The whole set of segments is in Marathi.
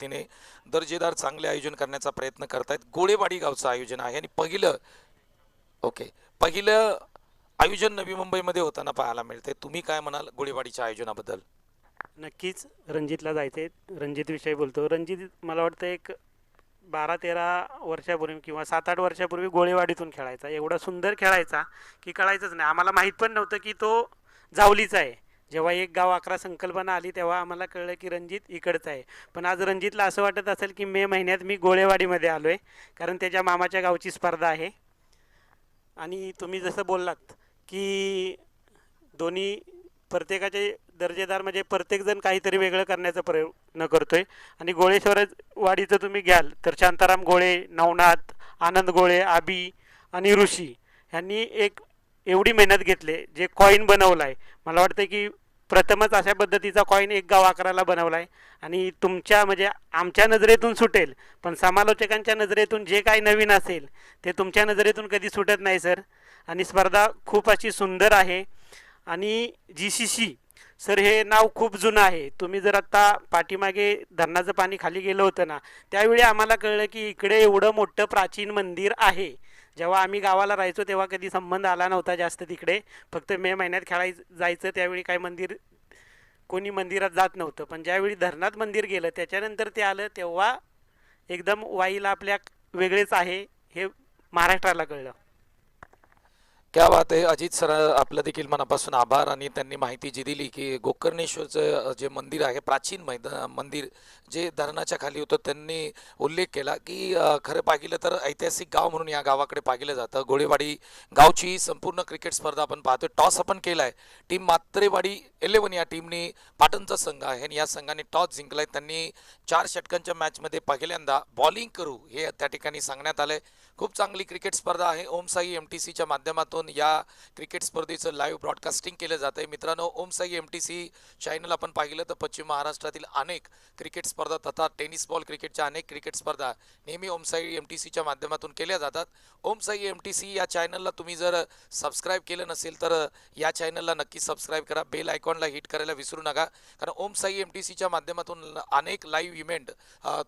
पद्धतीने दर्जेदार चांगले आयोजन करण्याचा प्रयत्न करतायत. गोळेवाडी गावचं आयोजन आहे आणि ओके पहिलं आयोजन नवी मुंबईमध्ये होताना पाहायला मिळते. तुम्ही काय म्हणाल गोळेवाडीच्या आयोजनाबद्दल? नक्कीच रणजीतला जायचं आहे. रणजितविषयी बोलतो. रणजित मला वाटतं एक 12-13 वर्षापूर्वी किंवा 7-8 वर्षापूर्वी गोळेवाडीतून खेळायचा. एवढा सुंदर खेळायचा की कळायचंच नाही. आम्हाला माहीत पण नव्हतं की तो जावलीचा आहे. जेव्हा एक गाव 11 संकल्पना आली तेव्हा आम्हाला कळलं की रणजित इकडचा आहे. पण आज रणजितला असं वाटत असेल की मे महिन्यात मी गोळेवाडीमध्ये आलो आहे, कारण त्याच्या मामाच्या गावची स्पर्धा आहे. आणि तुम्ही जसं बोललात की दोन्ही प्रत्येकाचे दर्जेदार म्हणजे प्रत्येकजण काहीतरी वेगळं करण्याचा प्रयत्न करतोय. आणि गोळेश्वर वाडीचं तुम्ही घ्याल तर शांताराम गोळे, नवनाथ, आनंद गोळे, आबी आणि ऋषी यांनी एक एवढी मेहनत घेतले जे कॉईन बनवलं आहे. मला वाटतं की प्रथमच अशा पद्धतीचा कॉईन एक गाव 11ला बनवला आहे. आणि तुमच्या म्हणजे आमच्या नजरेतून सुटेल, पण समालोचकांच्या नजरेतून जे काही नवीन असेल ते तुमच्या नजरेतून कधी सुटत नाही सर. आणि स्पर्धा खूप अशी सुंदर आहे. आणि GCC सर हे नाव खूप जुनं आहे. तुम्ही जर आत्ता पाठीमागे धरणाचं पाणी खाली गेलं होतं ना, त्यावेळी आम्हाला कळलं की इकडे एवढं मोठं प्राचीन मंदिर आहे. जेव्हा आम्ही गावाला राहायचो तेव्हा कधी संबंध आला नव्हता जास्त तिकडे. फक्त मे महिन्यात जायचं, त्यावेळी काय कोणी मंदिरात जात नव्हतं. पण ज्यावेळी धरणात मंदिर गेलं त्याच्यानंतर ते आलं तेव्हा एकदम वाईला आपल्या वेगळेच आहे हे महाराष्ट्राला कळलं. क्या बात आहे अजित सर, आपलं देखील मनापासून आभार. आणि त्यांनी माहिती जी दिली की गोकर्णेश्वरचं जे मंदिर आहे, प्राचीन मंदिर जे धरणाच्या खाली होतं, त्यांनी उल्लेख केला की खरं पाहिलं तर ऐतिहासिक गाव म्हणून या गावाकडे पाहिलं जातं. गोळेवाडी गावची संपूर्ण क्रिकेट स्पर्धा आपण पाहतोय. टॉस आपण केला आहे. टीम मात्रेवाडी 11 या टीमने, पाटणचा संघ आहे आणि या संघाने टॉस जिंकलाय. त्यांनी 4 षटकांच्या मॅचमध्ये पहिल्यांदा बॉलिंग करू हे त्या ठिकाणी सांगण्यात आलंय. खूप चांगली क्रिकेट स्पर्धा आहे. ओम साई MTCच्या माध्यमातून या क्रिकेट स्पर्धेचं लाईव्ह ब्रॉडकास्टिंग केलं जात आहे. मित्रांनो, ओम साई MTC चॅनल आपण पाहिलं तर पश्चिम महाराष्ट्रातील अनेक क्रिकेट स्पर्धा तथा टेनिस बॉल क्रिकेटच्या अनेक क्रिकेट स्पर्धा नेहमी ओम साई MTCच्या माध्यमातून केल्या जातात. ओम साई MTC या चॅनलला तुम्ही जर सबस्क्राईब केलं नसेल तर या चॅनलला नक्की सबस्क्राईब करा. बेल आयकॉनला हिट करायला विसरू नका, कारण ओम साई MTCच्या माध्यमातून अनेक लाईव्ह इव्हेंट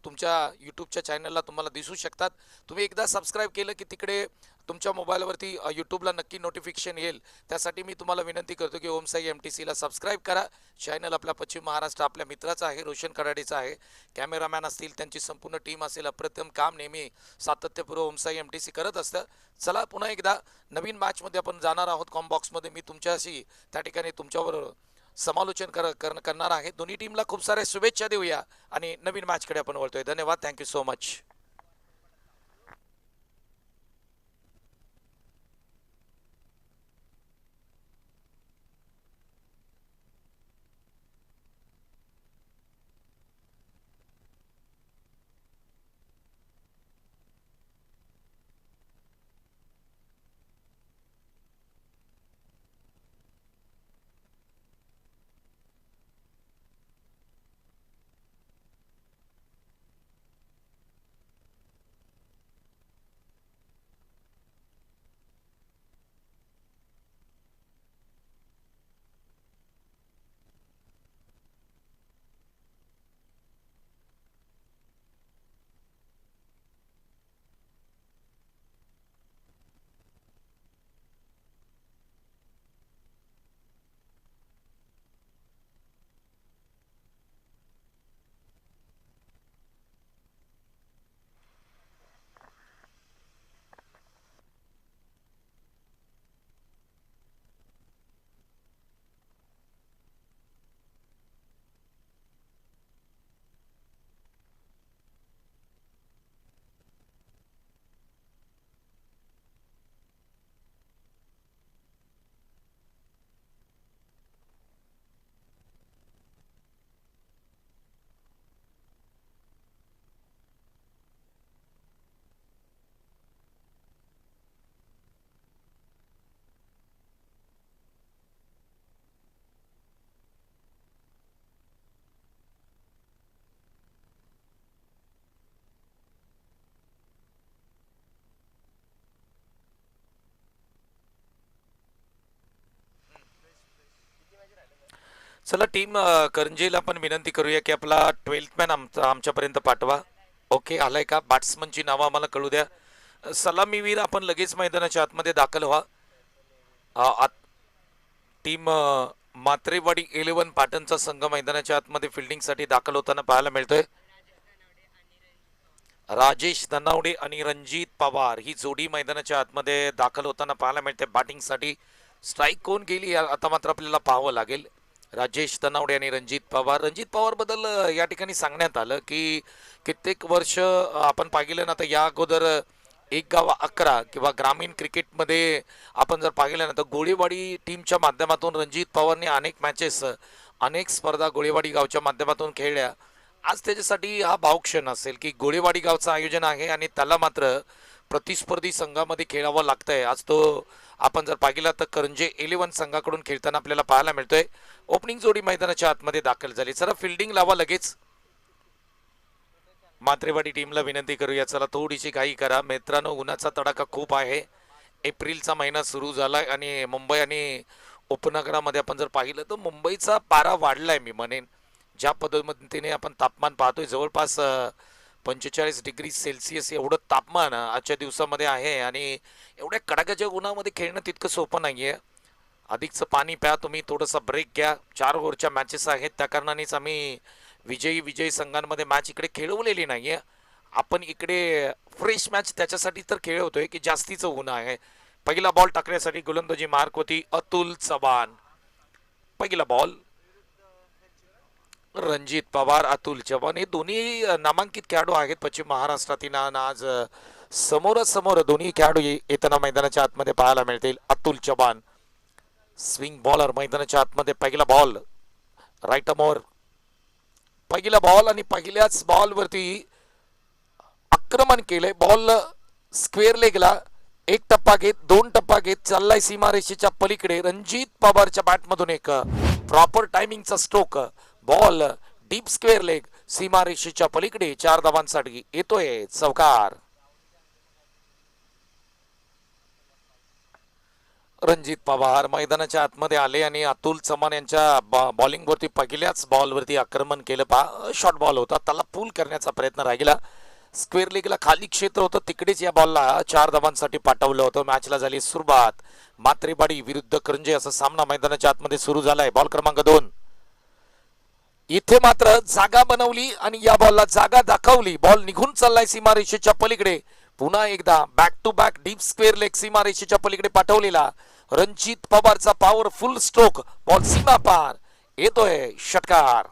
तुमच्या यूट्यूबच्या चॅनलला तुम्हाला दिसू शकतात. तुम्ही एकदा सबस्क्राईब केलं की तिकडे तुमच्या मोबाईलवरती यूट्यूबला नक्की नोटिफिकेशन येईल. त्यासाठी मी तुम्हाला विनंती करतो की ओम साई MTCला सबस्क्राईब करा. चॅनल आपल्या पश्चिम महाराष्ट्र आपल्या मित्राचा आहे, रोशन कराडेचा आहे. कॅमेरामॅन असतील, त्यांची संपूर्ण टीम असेल, अप्रतिम काम नेहमी सातत्यपूर्व ओम साई MTC करत असतं. चला पुन्हा एकदा नवीन मॅचमध्ये आपण जाणार आहोत. कॉमबॉक्समध्ये मी तुमच्याशी त्या ठिकाणी तुमच्यावर समालोचन करणार आहे. दोन्ही टीमला खूप साऱ्या शुभेच्छा देऊया आणि नवीन मॅचकडे आपण वळतोय. धन्यवाद. Thank you so much. चला टीम करंजीला पण विनंती करूया की आपला 12th मॅन आमच्यापर्यंत पाठवा. ओके, आलाय का? बॅट्समनची नावं आम्हाला कळू द्या. सलामीवीर आपण लगेच मैदानाच्या आतमध्ये दाखल व्हा. टीम मात्रेवाडी 11 पाटणचा संघ मैदानाच्या आतमध्ये फिल्डिंगसाठी दाखल होताना पाहायला मिळतोय. राजेश धनावडे आणि रणजित पवार ही जोडी मैदानाच्या आतमध्ये दाखल होताना पाहायला मिळते बॅटिंगसाठी. स्ट्राईक कोण गेली आता मात्र आपल्याला पाहावं लागेल. राजेश धनावडे आणि रणजित पवार. रणजित पवार बद्दल या ठिकाणी सांगण्यात आलं की कित्येक वर्ष आपण पाहिलं ना तर या अगोदर एक गाव 11 किंवा ग्रामीण क्रिकेटमध्ये आपण जर पाहिलं ना तर गोळेवाडी टीमच्या माध्यमातून रणजित पवारने अनेक मॅचेस अनेक स्पर्धा गोळेवाडी गावच्या माध्यमातून खेळल्या. आज त्याच्यासाठी हा भावक्षण असेल की गोळेवाडी गावचं आयोजन आहे आणि त्याला मात्र प्रतिस्पर्धी संघामध्ये खेळावं लागतंय. आज तो आपण जर पाहिला तर करंजे 11 संघाकडून खेळताना आपल्याला पाहायला मिळतोय. ओपनिंग जोडी मैदानाच्या आतमध्ये दाखल झाली. जरा फिल्डिंग लावा लगेच. मात्रेवाडी टीमला विनंती करूया, चला थोडीशी घाई करा मित्रांनो. उन्हाचा तडाखा खूप आहे. एप्रिलचा महिना सुरू झालाय आणि मुंबई आणि उपनगरामध्ये आपण जर पाहिलं तर मुंबईचा पारा वाढलाय मी म्हणेन. ज्या पद्धतीने आपण तापमान पाहतोय जवळपास 45 डिग्री सेल्सिअस एवढं तापमान आजच्या दिवसामध्ये आहे आणि एवढ्या कडाक्याच्या उन्हामध्ये खेळणं तितकं सोपं नाहीये. अधिकचं पाणी प्या तुम्ही, थोडासा ब्रेक घ्या. 4 ओव्हरच्या मॅचेस आहेत त्या कारणानेच आम्ही विजयी संघांमध्ये मॅच इकडे खेळवलेली नाहीये. आपण इकडे फ्रेश मॅच त्याच्यासाठी तर खेळवतोय की जास्तीचं ऊन आहे. पहिला बॉल टाकण्यासाठी गोलंदाजी मार्क होती अतुल चव्हाण. पहिला बॉल रणजित पवार, अतुल चव्हाण हे दोन्ही नामांकित खेळाडू आहेत पश्चिम महाराष्ट्रातील. आज समोरासमोर दोन्ही खेळाडू येताना मैदानाच्या आतमध्ये पाहायला मिळतील. अतुल चव्हाण स्विंग बॉलर मैदानाच्या आतमध्ये. पहिला बॉल राईट अमोर. पहिला बॉल आणि पहिल्याच बॉलवरती आक्रमण केलंय. बॉल स्क्वेअर लेगला एक टप्पा घेत 2 टप्पा घेत चाललाय सीमारेषेच्या पलीकडे. रणजित पवारच्या बॅटमधून एक प्रॉपर टायमिंगचा stroke. Ball deep square leg सीमारेषेच्या पलीकडे 4 धावांसाठी येतोय चौकार. रणजित पवार मैदानाच्या आतमध्ये आले आणि अतुल चव्हाण यांच्या बॉलिंगवरती पहिल्याच बॉलवरती आक्रमण केलं. शॉर्ट बॉल होता, त्याला पूल करण्याचा प्रयत्न राहिला. स्क्वेअर लेगला खाली क्षेत्र होतं तिकडेच या बॉलला 4 धावांसाठी पाठवलं होतं. मॅचला झाली सुरुवात. मात्रेवाडी विरुद्ध करंजे असा सामना मैदानाच्या आतमध्ये सुरू झालाय. बॉल क्रमांक 2. इथे मात्र जागा बनवली आणि या बॉलला जागा दाखवली. बॉल निघून चाललाय सीमारेषेच्या पलीकडे. पुन्हा एकदा back to back deep square leg सीमारेषेच्या पलीकडे पाठवलेला रणजित पवारचा पॉवरफुल स्ट्रोक. बॉल सीमा पार येतोय षटकार.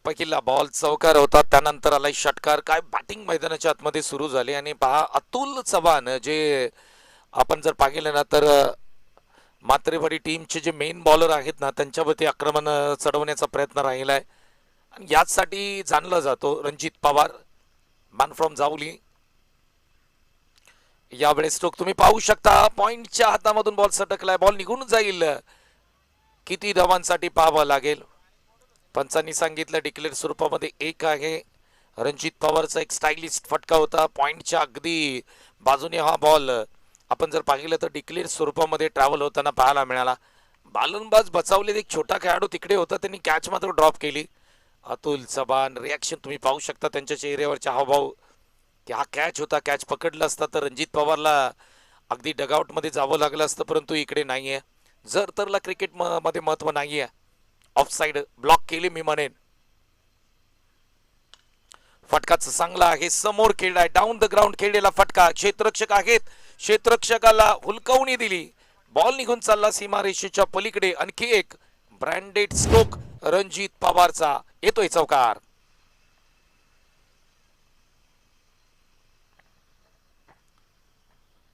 पहिला बॉल चौकार होता, त्यानंतर आलाय षटकार. काय बॅटिंग मैदानाच्या आतमध्ये सुरू झाली आणि पहा अतुल चव्हाण जे आपण जर पाहिलं ना तर मात्रेवाडी टीमचे जे मेन बॉलर आहेत ना त्यांच्यावरती आक्रमण चढवण्याचा प्रयत्न राहिलाय आणि याचसाठी जाणला जातो रणजित पवार मॅन फ्रॉम जावली. यावेळेस स्ट्रोक तुम्ही पाहू शकता. पॉइंटच्या हातामधून बॉल सटकलाय. बॉल निघून जाईल. किती धावांसाठी पाहावं लागेल. पंचांनी सांगितलं डिक्लेअर स्वरूपामध्ये 1 आहे. रणजित पवारचा एक स्टायलिस्ट फटका होता. पॉइंटच्या अगदी बाजूने हा बॉल आपण जर पाहिलं तर डिक्लेअर स्वरूपामध्ये ट्रॅव्हल होताना पाहायला मिळाला. बालनबाज बचावलेला एक छोटा खेळाडू तिकडे होता, त्यांनी कॅच मात्र ड्रॉप केली. अतुल चव्हाण रिॲक्शन तुम्ही पाहू शकता त्यांच्या चेहऱ्यावरच्या हावभाव की हा कॅच होता. कॅच पकडला असता तर रणजित पवारला अगदी डगआउटमध्ये जावं लागलं असतं, परंतु इकडे नाहीये. जर तरला क्रिकेट मध्ये महत्व नाहीये. ऑफसाइड ब्लॉक केली मी म्हणेन. फटकाच चांगला आहे. समोर खेळलाय डाऊन द ग्राउंड खेळलेला फटका. क्षेत्ररक्षक आहेत, क्षेत्ररक्षकाला हुलकावणी दिली. बॉल निघून चालला सीमारेषेच्या पलीकडे. आणखी एक ब्रँडेड स्ट्रोक रणजित पवारचा येतोय चौकार.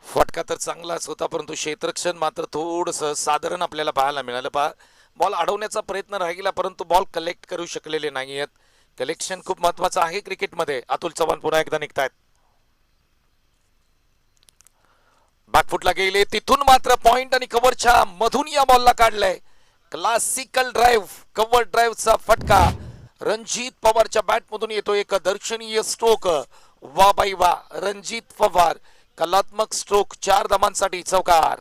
फटका तर चांगलाच होता, परंतु क्षेत्ररक्षण मात्र थोडस साधारण आपल्याला पाहायला मिळालं. पहा बॉल अडवण्याचा प्रयत्न राहिला, परंतु बॉल कलेक्ट करू शकलेले नाहीयेत. कलेक्शन खूप महत्वाचं आहे क्रिकेटमध्ये. अतुल चव्हाण पुन्हा एकदा निघतायत. बॅकफुटला गेले, तिथून मात्र पॉइंट आणि कव्हरच्या मधून या बॉलला काढलंय. क्लासिकल ड्राईव्ह, कव्हर ड्राईव्हचा फटका रणजित पवारच्या बॅटमधून येतो एक दर्शनीय स्ट्रोक. वा बाई वा, रणजित पवार कलात्मक स्ट्रोक, 4 धावांसाठी चौकार.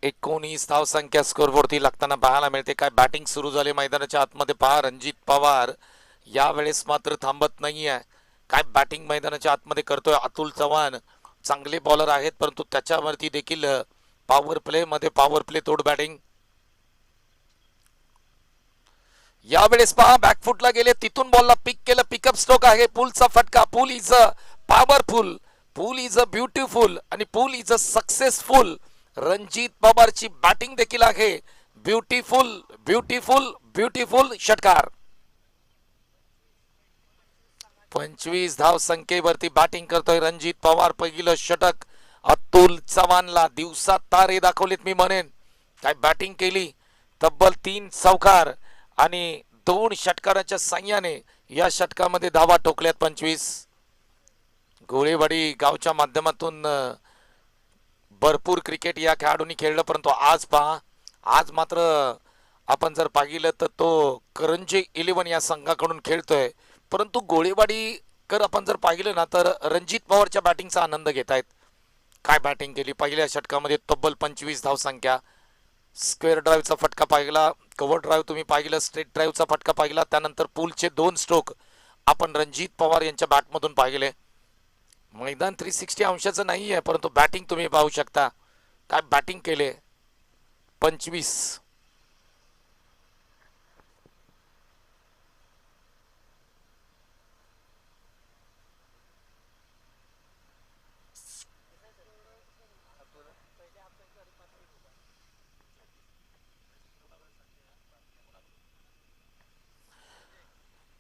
19 धावसंख्या स्कोरवरती लागताना पाहायला मिळते. काय बॅटिंग सुरू झाले मैदानाच्या आतमध्ये पहा. रणजित पवार यावेळेस मात्र थांबत नाहीये. काय बॅटिंग मैदानाच्या आतमध्ये करतोय. अतुल चव्हाण चांगले बॉलर आहेत, परंतु त्याच्यावरती देखील पॉवर प्ले मध्ये पॉवर प्ले तोड बॅटिंग. यावेळेस पहा बॅकफुटला गेले, तिथून बॉलला पिक केलं. पिकअप स्ट्रोक आहे. पुलचा फटका. Pull is a powerful, pull is a beautiful आणि pull is a successful. Ranjit पवारची बॅटिंग देखील आहे ब्युटिफुल ब्युटिफुल ब्युटिफुल. षटकार. 25 धाव संख्येवरती बॅटिंग करतोय रणजित पवार. पहिलं षटक अतुल चव्हाणला दिवसात तारे दाखवलेत मी म्हणेन. काय बॅटिंग केली. तब्बल 3 चौकार आणि 2 षटकाराच्या साह्याने या षटकामध्ये धावा ठोकल्यात 25. गोळेवाडी गावच्या माध्यमातून भरपूर क्रिकेट या खेळाडूंनी खेळलं, परंतु आज पहा, आज मात्र आपण जर पाहिलं तर तो करंजे 11 या संघाकडून खेळतोय, परंतु गोळेवाडी कर आपण जर पाहिलं ना तर रणजित पवारच्या बॅटिंगचा आनंद घेत आहेत. काय बॅटिंग केली. पहिल्या षटकामध्ये तब्बल 25 धावसंख्या. स्क्वेअर ड्राईव्हचा फटका पाहिला, कव्हर ड्राईव्ह तुम्ही पाहिलं, स्ट्रेट ड्राईव्हचा फटका पाहिला, त्यानंतर पूलचे 2 स्ट्रोक आपण रणजित पवार यांच्या बॅटमधून पाहिले. मैदान 360 अंशाचं नाही आहे, परंतु बॅटिंग तुम्ही पाहू शकता. काय बॅटिंग केले. 25.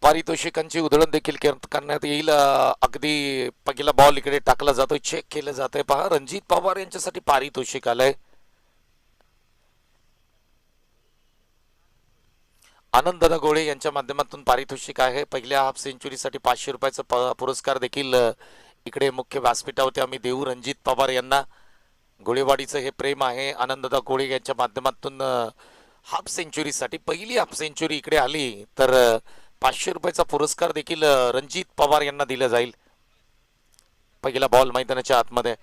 पारितोषिकांची उधळण देखील करण्यात येईल. अगदी पहिला बॉल इकडे टाकला जातोय, चेक केलं जातंय. पहा रणजित पवार यांच्यासाठी पारितोषिक आलंय. आनंददादा गोळे यांच्या माध्यमातून पारितोषिक आहे. पहिल्या हाफ सेंचुरीसाठी 500 रुपयाचा पुरस्कार देखील इकडे मुख्य व्यासपीठावरती आम्ही देऊ रणजित पवार यांना. गोळेवाडीचं हे प्रेम आहे. आनंददादा गोळे यांच्या माध्यमातून हाफ सेंचुरीसाठी पहिली हाफ सेंचुरी इकडे आली तर 500 रुपयाचा पुरस्कार देखील रणजित पवार यांना दिला जाईल. पहिला बॉल मैदानाच्या आतमध्ये.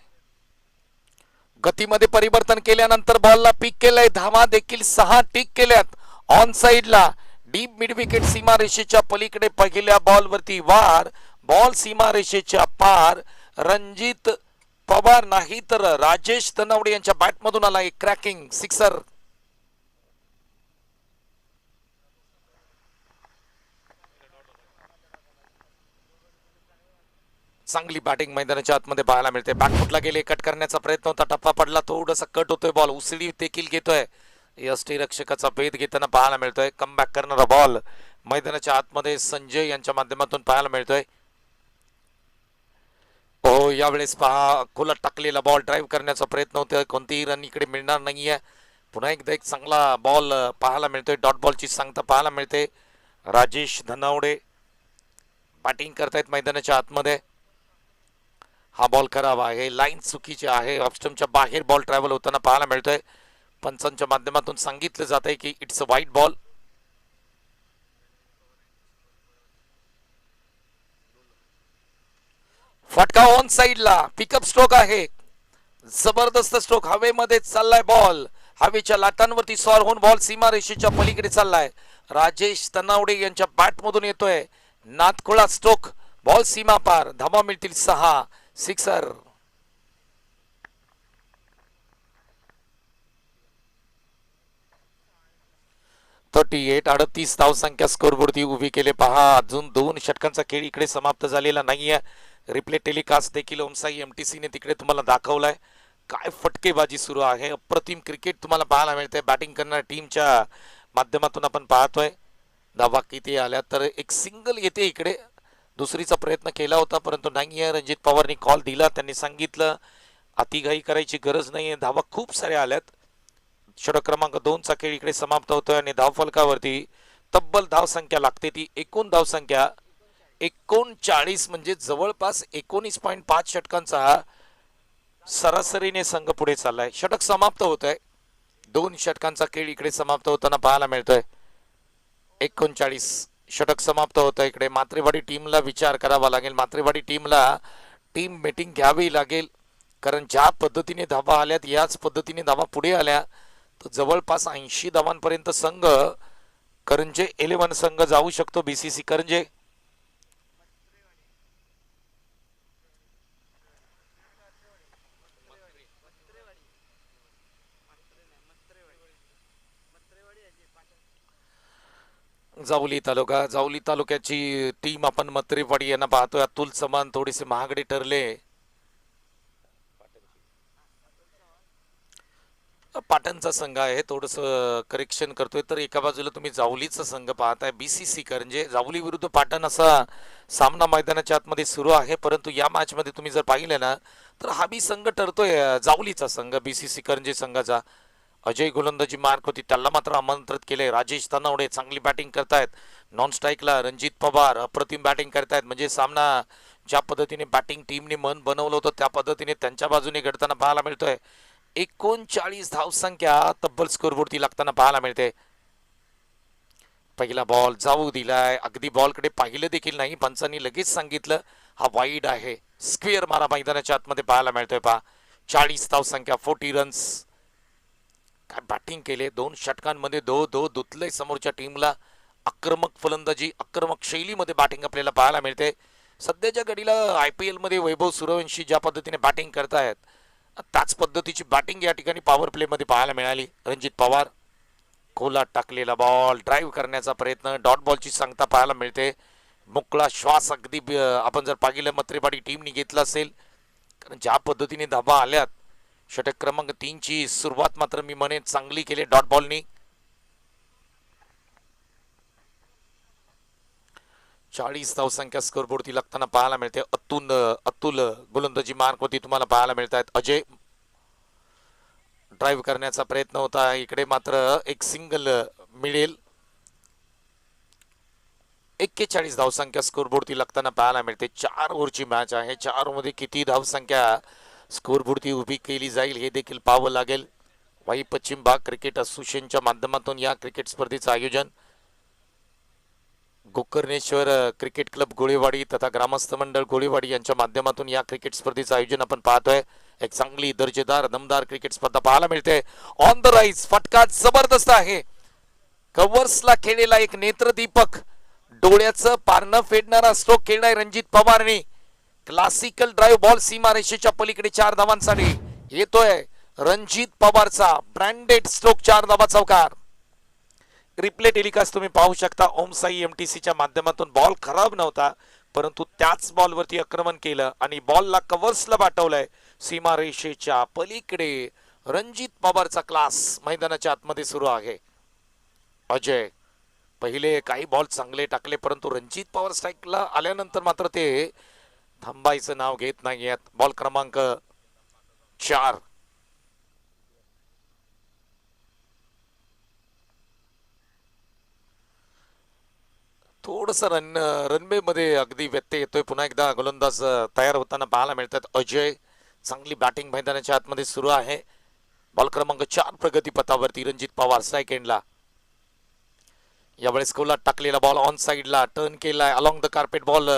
गतीमध्ये परिवर्तन केल्यानंतर बॉलला पिक केलंय. धावा देखील 6 टिक केल्यात. ऑन साइडला डीप मिड विकेट सीमारेषेच्या पलीकडे पहिल्या बॉलवरती वार. बॉल सीमारेषेच्या पार. रणजित पवार नाही तर राजेश तनवडे यांच्या बॅटमधून आला एक क्रॅकिंग सिक्सर. चांगली बॅटिंग मैदानाच्या आतमध्ये पाहायला मिळते. बॅकफुटला गेले, कट करण्याचा प्रयत्न होता, टप्पा पडला, थोडासा कट होतोय बॉल. उसळी देखील घेतोय. यष्टीरक्षकाचा भेद घेताना पाहायला मिळतोय. कमबॅक करणारा बॉल मैदानाच्या आतमध्ये संजय यांच्या माध्यमातून पाहायला मिळतोय. हो, यावेळेस पहा खुला टाकलेला बॉल ड्राईव्ह करण्याचा प्रयत्न होतोय. कोणतीही रन इकडे मिळणार नाहीये. पुन्हा एकदा एक चांगला बॉल पाहायला मिळतोय. डॉट बॉलची सांगता पाहायला मिळते. राजेश धनावडे बॅटिंग करतायत मैदानाच्या आतमध्ये. हा बॉल खराब आहे. लाईन चुकीची आहे. ऑफस्टमच्या बाहेर बॉल ट्रॅव्हल होताना पाहायला मिळतोय. पंचांच्या माध्यमातून सांगितलं जात आहे की इट्स अ वाईट बॉल. फटका ऑन साइडला. पिकअप स्ट्रोक आहे. जबरदस्त स्ट्रोक. हवेमध्ये चाललाय बॉल. हवेच्या लाटांवरती सॉर होऊन बॉल सीमारेषेच्या पलीकडे चाललाय. राजेश तनावडे यांच्या बॅटमधून येतोय. नातखोळा स्ट्रोक. बॉल सीमा पार. धावा मिळतील 6. सिक्सर. 38 धावसंख्या स्कोरवरती उभी केले. पहा अजून 2 षटकांचा खेळ इकडे समाप्त झालेला नाहीये. रिप्ले टेलिकास्ट देखील ओमसाई एमटीसीने तिकडे तुम्हाला दाखवलाय. काय फटकेबाजी सुरू आहे. अप्रतिम क्रिकेट तुम्हाला पाहायला मिळते. बॅटिंग करणाऱ्या टीमच्या माध्यमातून आपण पाहतोय. धावा किती आल्या तर एक सिंगल येते इकडे. दुसरीचा प्रयत्न केला होता परंतु नाहीये. रणजित पवारनी कॉल दिला. त्यांनी सांगितलं अतिघाई करायची गरज नाहीये. धावा खूप साऱ्या आल्यात. षटक क्रमांक 2 चा खेळ इकडे समाप्त होतोय आणि धावफलकावरती तब्बल धावसंख्या लागते ती एकूण धावसंख्या 39 म्हणजे जवळपास 19.5 षटकांचा सरासरीने संघ पुढे चाललाय. षटक समाप्त होत आहे. 2 षटकांचा खेळ इकडे समाप्त होताना पाहायला मिळतोय. 39 षटक समाप्त होत आहे. इकडे मात्रेवाडी टीमला विचार करावा लागेल. मात्रेवाडी टीमला टीम मीटिंग घ्यावी लागेल, कारण ज्या पद्धतीने धावा आल्यात याच पद्धतीने धावा पुढे आल्या तर जवळपास 80 धावांपर्यंत संघ करंजे 11 संघ जाऊ शकतो. बीसीसी करंजे जावली तालुक्याची टीम आपण मत्रेवाडी यांना पाहतोय. अतुल चव्हाण थोडेसे महागडे ठरले. पाटणचा संघ आहे, थोडस करेक्शन करतोय. तर एका बाजूला तुम्ही जावलीचा संघ पाहताय. बीसीसी करंजे जावली विरुद्ध पाटण असा सामना मैदानाच्या आतमध्ये सुरू आहे. परंतु या मॅच मध्ये तुम्ही जर पाहिले ना तर हा बी संघ ठरतोय जावलीचा संघ बीसीसी करंजे संघाचा. अजय गोलंदाजी मार्क होती, त्याला मात्र आमंत्रित केले. राजेश तनवडे चांगली बॅटिंग करतायत. नॉन स्ट्राईकला रणजित पवार अप्रतिम बॅटिंग करतायत. म्हणजे सामना ज्या पद्धतीने बॅटिंग टीमने मन बनवलं होतं त्या पद्धतीने त्यांच्या बाजूने घडताना पाहायला मिळतोय. 39 धावसंख्या तब्बल स्कोरवरती लागताना पाहायला मिळते. पहिला बॉल जाऊ दिलाय. अगदी बॉलकडे पाहिलं देखील नाही, पंचांनी लगेच सांगितलं हा वाईड आहे. स्क्वेअर मारा मैदानाच्या आतमध्ये पाहायला मिळतोय. पहा 40 धावसंख्या 40 रन्स. काय बॅटिंग केले. 2 षटकांमध्ये धुतलंय समोरच्या टीमला. आक्रमक फलंदाजी आक्रमक शैलीमध्ये बॅटिंग आपल्याला पाहायला मिळते. सध्याच्या घडीला IPL मध्ये वैभव सूर्यवंशी ज्या पद्धतीने बॅटिंग करतायत त्याच पद्धतीची बॅटिंग या ठिकाणी पॉवर प्ले मध्ये पाहायला मिळाली. रणजित पवार खोलात टाकलेला बॉल ड्राईव्ह करण्याचा प्रयत्न. डॉट बॉलची सांगता पाहायला मिळते. मोकळा श्वास अगदी आपण जर पाहिलं मत्रेवाडी टीमने घेतला असेल, कारण ज्या पद्धतीने धाबा आल्यात. षटक क्रमांक 3 ची सुरुवात मात्र मी म्हणेन चांगली केली डॉट बॉलनी. 40 धावसंख्या स्कोरबोर्डती लागताना पाहायला मिळते. अतुल गोलंदाजी मार्क होती तुम्हाला पाहायला मिळतात. अजय ड्राईव्ह करण्याचा प्रयत्न होता. इकडे मात्र एक सिंगल मिळेल. 41 धावसंख्या स्कोरबोर्डती लागताना पाहायला मिळते. 4 ओव्हरची मॅच आहे. 4 ओव्हरमध्ये किती धावसंख्या स्कोरबोर्डती उभी केली जाईल हे देखील पाहावं लागेल. वाई पश्चिम भाग क्रिकेट असोसिएशनच्या माध्यमातून या क्रिकेट स्पर्धेचं आयोजन गोकर्णेश्वर क्रिकेट क्लब गोळेवाडी तथा ग्रामस्थ मंडळ गोळेवाडी यांच्या माध्यमातून या क्रिकेट स्पर्धेचं आयोजन आपण पाहतोय. एक चांगली दर्जेदार दमदार क्रिकेट स्पर्धा पाहायला मिळते. ऑन द राईज फटका जबरदस्त आहे. कव्हर्सला खेळलेला एक नेत्रदीपक डोळ्याचं पारणं फेडणारा स्ट्रोक खेळलाय रणजित पवारने. क्लासिकल ड्राईव्ह बॉल सीमा रेषेच्या पलीकडे 4 धावांसाठी येतोय रणजित पवारचा ब्रँडेड स्ट्रोक 4 धावा चौकार. रिप्ले टेलिकास्ट तुम्ही पाहू शकता ओम साई MTC च्या माध्यमातून. बॉल खराब नव्हता, परंतु त्याच बॉलवरती आक्रमण केलं आणि बॉलला कव्हर्सला पाठवलंय सीमा रेषेच्या पलीकडे. रणजित पवारचा क्लास मैदानाच्या आतमध्ये सुरू आहे. अजय पहिले काही बॉल चांगले टाकले, परंतु रणजित पवार स्ट्राईकला आल्यानंतर मात्र ते थांबायचं नाव घेत नाहीयेत. बॉल क्रमांक 4. थोडस रनवे मध्ये अगदी व्यत्यय येतोय. पुन्हा एकदा गोलंदाज तयार होताना पाहायला मिळतात. अजय चांगली बॅटिंग मैदानाच्या आतमध्ये सुरू आहे. बॉल क्रमांक 4 प्रगती पथावरती रणजित पवार स्ट्राईक एंडला. यावेळेस कोलात टाकलेला बॉल ऑन साइडला टर्न केलाय. अलॉंग द कार्पेट बॉल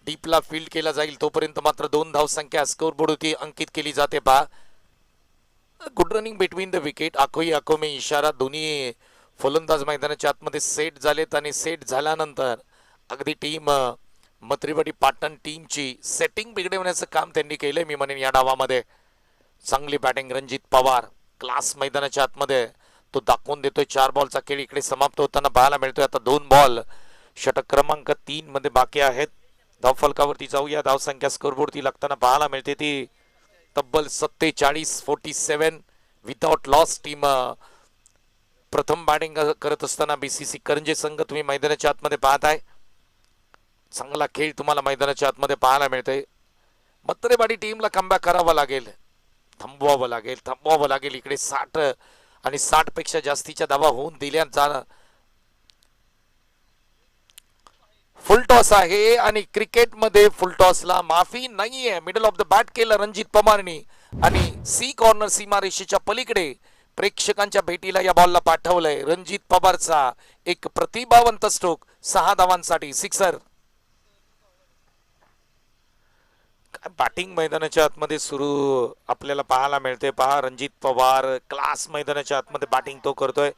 डीपला फील्ड केला जाईल. तोपर्यंत मात्र 2 धावसंख्या स्कोरबोर्ड होती अंकित केली जाते. पहा good running between the wicket. आखोई आखो में इशारा. दोन्ही फलंदाज मैदानाच्या आतमध्ये सेट झालेत आणि सेट झाल्यानंतर अगदी टीम मत्रेवाडी पाटण टीमची सेटिंग बिघडवण्याचं काम त्यांनी केलंय मी म्हणेन. या डावामध्ये चांगली बॅटिंग रणजित पवार क्लास मैदानाच्या आतमध्ये तो दाखवून देतोय. 4 बॉलचा खेळ इकडे समाप्त होताना पाहायला मिळतोय. आता 2 बॉल षटक क्रमांक 3 मध्ये बाकी आहेत. धावफलकावरती जाऊया. धावसंख्या स्कोरबोर्डती लागताना पाहायला मिळते ती तब्बल 47 विदाउट लॉस. टीम प्रथम बॅटिंग करत असताना बीसीसी करंजे संघ तुम्ही मैदानाच्या आतमध्ये पाहताय. चांगला खेळ तुम्हाला मैदानाच्या आतमध्ये पाहायला मिळतोय. मत्रेवाडी टीमला कमबॅक करावा लागेल, थांबवावं लागेल. इकडे 60 आणि 60 पेक्षा जास्तीच्या धावा होऊन दिल्या जाणं. फुल टॉस आहे आणि क्रिकेटमध्ये फुल टॉसला माफी नाहीये. मिडल ऑफ द बॅट केलं रणजित पवारनी आणि सी कॉर्नर सीमारेषेच्या पलीकडे प्रेक्षकांच्या भेटीला या बॉलला पाठवलंय रणजित पवारचा एक प्रतिभावंत स्ट्रोक 6 धावांसाठी सिक्सर. बॅटिंग मैदानाच्या आतमध्ये सुरू आपल्याला पाहायला मिळते. पहा रणजित पवार क्लास मैदानाच्या आतमध्ये बॅटिंग तो करतोय.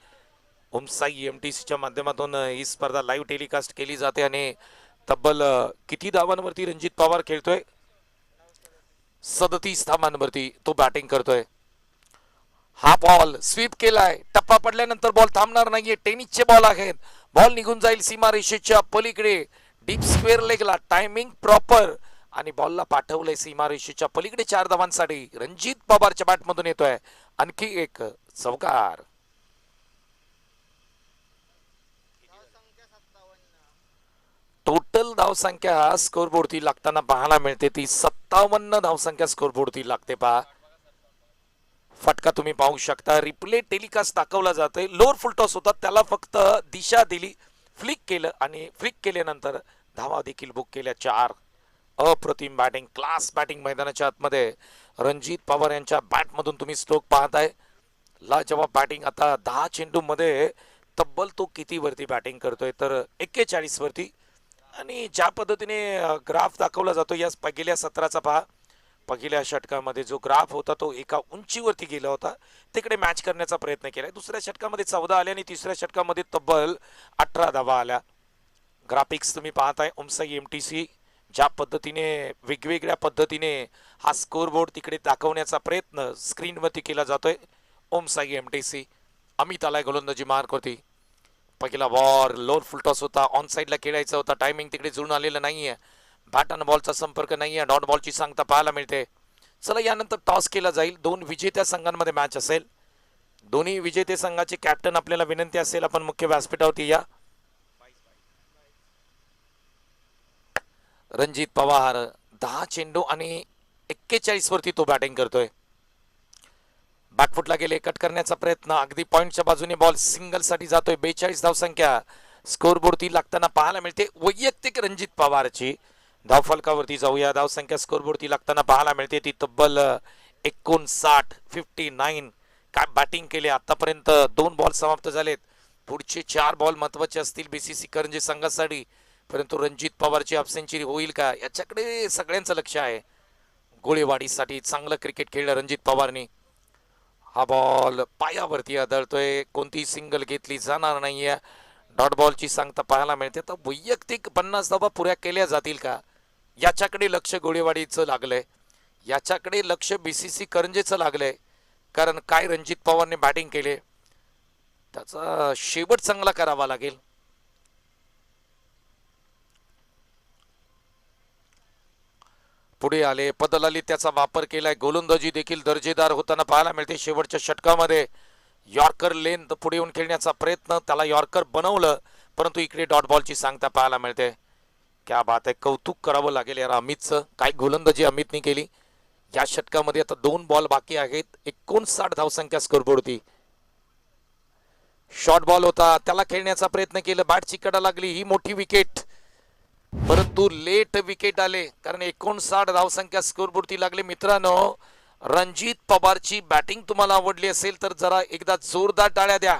ओमसाई एमटीसीच्या माध्यमातून ही स्पर्धा लाईव्ह टेलिकास्ट केली जाते आणि तब्बल किती धावांवरती रणजित पवार खेळतोय? 37 धावांवरती तो बॅटिंग करतोय. हा बॉल स्वीप केलाय. टप्पा पडल्यानंतर बॉल थांबणार नाहीये. टेनिसचे बॉल आहेत. बॉल निघून जाईल सीमारेषेच्या पलीकडे डीप स्क्वेअर लेगला. टायमिंग प्रॉपर आणि बॉलला पाठवलंय सीमारेषेच्या पलीकडे 4 धावांसाठी. रणजित पवारच्या बॅटमधून येतोय आणखी एक चौकार. टोटल धावसंख्या स्कोरबोर्डती लागताना पाहायला मिळते ती 57 धावसंख्या स्कोरबोर्डती लागते. पहा फटका तुम्ही पाहू शकता. रिप्ले टेलिकास्ट दाखवला जातोय. लोअर फुल टॉस होता त्याला फक्त दिशा दिली. फ्लिक केलं आणि फ्लिक केल्यानंतर धावा देखील बुक केल्या 4. अप्रतिम बॅटिंग क्लास बॅटिंग मैदानाच्या आतमध्ये रणजित पवार यांच्या बॅटमधून तुम्ही स्ट्रोक पाहताय. लाजवाब बॅटिंग. आता 10 चेंडूमध्ये तब्बल तो किती वरती बॅटिंग करतोय तर 41 वरती. आणि ज्या पद्धतीने ग्राफ दाखवला जातो या पहिल्या सत्राचा पहा. पहिल्या षटकामध्ये जो ग्राफ होता तो एका उंचीवरती गेला होता. तिकडे मॅच करण्याचा प्रयत्न केलाय. दुसऱ्या षटकामध्ये 14 आले आणि तिसऱ्या षटकामध्ये तब्बल 18 धावा आल्या. ग्राफिक्स तुम्ही पाहताय. ओमसाई एमटीसी ज्या पद्धतीने वेगवेगळ्या पद्धतीने हा स्कोरबोर्ड तिकडे दाखवण्याचा प्रयत्न स्क्रीनवरती केला जातोय. ओमसाई एमटीसी. अमित आलाय गोलंदाजी मार्क होती. पहिला बॉल लोअर फुल टॉस होता. ऑन साईडला खेळायचा होता. टायमिंग तिकडे जुळून आलेलं नाहीये. बॅट आणि बॉलचा संपर्क नाहीये. डॉट बॉलची सांगता पाहायला मिळते. चला यानंतर टॉस केला जाईल. 2 विजेत्या संघांमध्ये मॅच असेल. दोन्ही विजेते संघाचे कॅप्टन आपल्याला विनंती असेल आपण मुख्य व्यासपीठावरती या. रणजित पवार 10 चेंडू आणि 41 वरती तो बॅटिंग करतोय. बॅकफुटला गेले. कट करण्याचा प्रयत्न. अगदी पॉइंटच्या बाजूने बॉल सिंगल साठी जातोय. 42 धावसंख्या स्कोरबोर्डती लागताना पाहायला मिळते. वैयक्तिक रणजित पवारची धावफलकावरती जाऊया. धावसंख्या स्कोरबोर्डती लागताना पाहायला मिळते ती तब्बल 59. काय बॅटिंग केले आतापर्यंत. 2 बॉल समाप्त झालेत. पुढचे 4 बॉल महत्वाचे असतील बीसीसी करंजी संघासाठी. परंतु रणजित पवारची हाफ सेंचुरी होईल का याच्याकडे सगळ्यांचं लक्ष आहे. गोळेवाडीसाठी चांगलं क्रिकेट खेळलं रणजित पवारनी. हा बॉल पायावरती आदळतोय. कोणती सिंगल घेतली जाणार नाहीये. डॉट बॉलची सांगता पाहायला मिळते. तर वैयक्तिक 50 धावा पुऱ्या केल्या जातील का याच्याकडे लक्ष गोळेवाडीचं लागलंय. याच्याकडे लक्ष बीसीसी करंजेचं लागलंय. कारण काय रणजित पवारने बॅटिंग केले त्याचा शेवट चांगला करावा लागेल. पुढे आले. पदलाली त्याचा वापर केलाय. गोलंदाजी देखील दर्जेदार होताना पाहायला मिळते. शेवटच्या षटकामध्ये यॉर्कर लेंथ पुढे येऊन खेळण्याचा प्रयत्न. त्याला यॉर्कर बनवलं परंतु इकडे डॉट बॉलची सांगता पाहायला मिळते. क्या बात आहे. कौतुक करावं लागेल यार अमितचं. काय गोलंदाजी अमितने केली. या षटकामध्ये आता 2 बॉल बाकी आहेत. 59 धावसंख्या स्कोरबोर्डती. शॉर्ट बॉल होता त्याला खेळण्याचा प्रयत्न केला. बॅट चिकटा लागली. ही मोठी विकेट परंतु लेट विकेट आले कारण 59 धावसंख्या स्कोरबोर्डती लागले. मित्रांनो रणजित पवारची बॅटिंग तुम्हाला आवडली असेल तर जरा एकदा जोरदार टाळ्या द्या.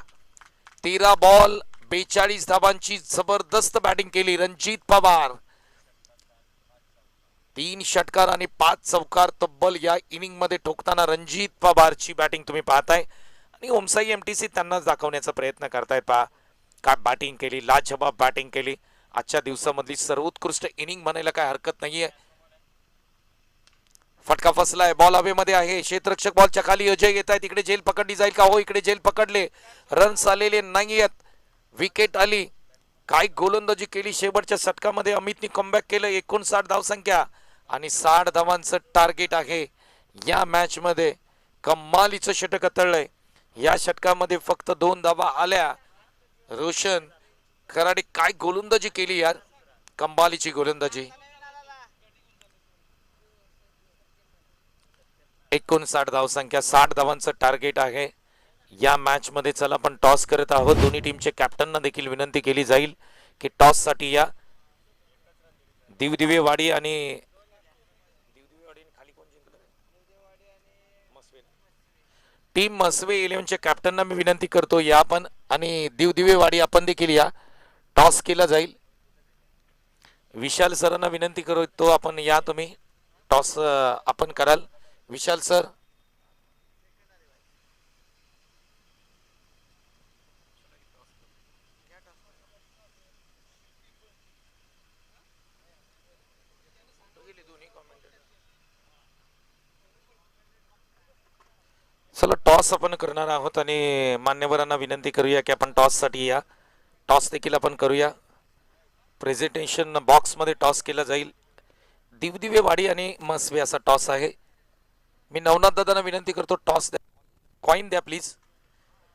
13 बॉल 42 धावांची जबरदस्त बॅटिंग केली रणजित पवार. 3 षटकार आणि 5 चौकार तब्बल या इनिंग मध्ये ठोकताना रणजित पवारची बॅटिंग तुम्ही पाहताय. आणि ओमसाई एमटीसी त्यांनाच दाखवण्याचा प्रयत्न करतायत. पहा काय बॅटिंग केली. लाजवाब बॅटिंग केली. आजच्या दिवसामधली सर्वोत्कृष्ट इनिंग म्हणायला काय हरकत नाहीये. फटका फसलाय. बॉल हवेमध्ये आहे. क्षेत्ररक्षक बॉलच्या खाली. अजय येत आहे. तिकडे झेल पकडली जाईल का. हो इकडे झेल पकडले. रन्स आलेले नाहीयेत. विकेट आली. काय गोलंदाजी केली शेवटच्या षटकामध्ये. अमितने कमबॅक केलं. 59 धावसंख्या आणि 60 धावांचं टार्गेट आहे या मॅच मध्ये. कमालीचं षटक तळलंय. या षटकामध्ये फक्त 2 धावा आल्या. रोशन कराडे काय गोलंदाजी केली यार. कमालीची गोलंदाजी. 59 धावसंख्या 60 धावांचं टार्गेट आहे या मॅच मध्ये. चला आपण टॉस करत आहोत. दोन्ही टीमचे कॅप्टनना देखील विनंती केली जाईल की टॉस साठी या. दिवदिवेवाडी आणि खाली कोण जिंकलं. टीम मसवे इलेव्हनच्या कॅप्टनना मी विनंती करतो या पण, आणि दिवदिवेवाडी आपण देखील या. टॉस केला जाईल. विशाल सरांना विनंती करतो आपण या, तुम्ही टॉस आपण कराल. विशाल सर. चला टॉस आपण करणार आहोत आणि मान्यवरांना विनंती करूया की आपण टॉस साठी या. टॉस देखील आपण करूया. प्रेझेंटेशन बॉक्समध्ये टॉस केला जाईल. दिवदिवेवाडी आणि मसवे असा टॉस आहे. मी नवनाथ दादांना विनंती करतो टॉस द्या, कॉइन द्या प्लीज.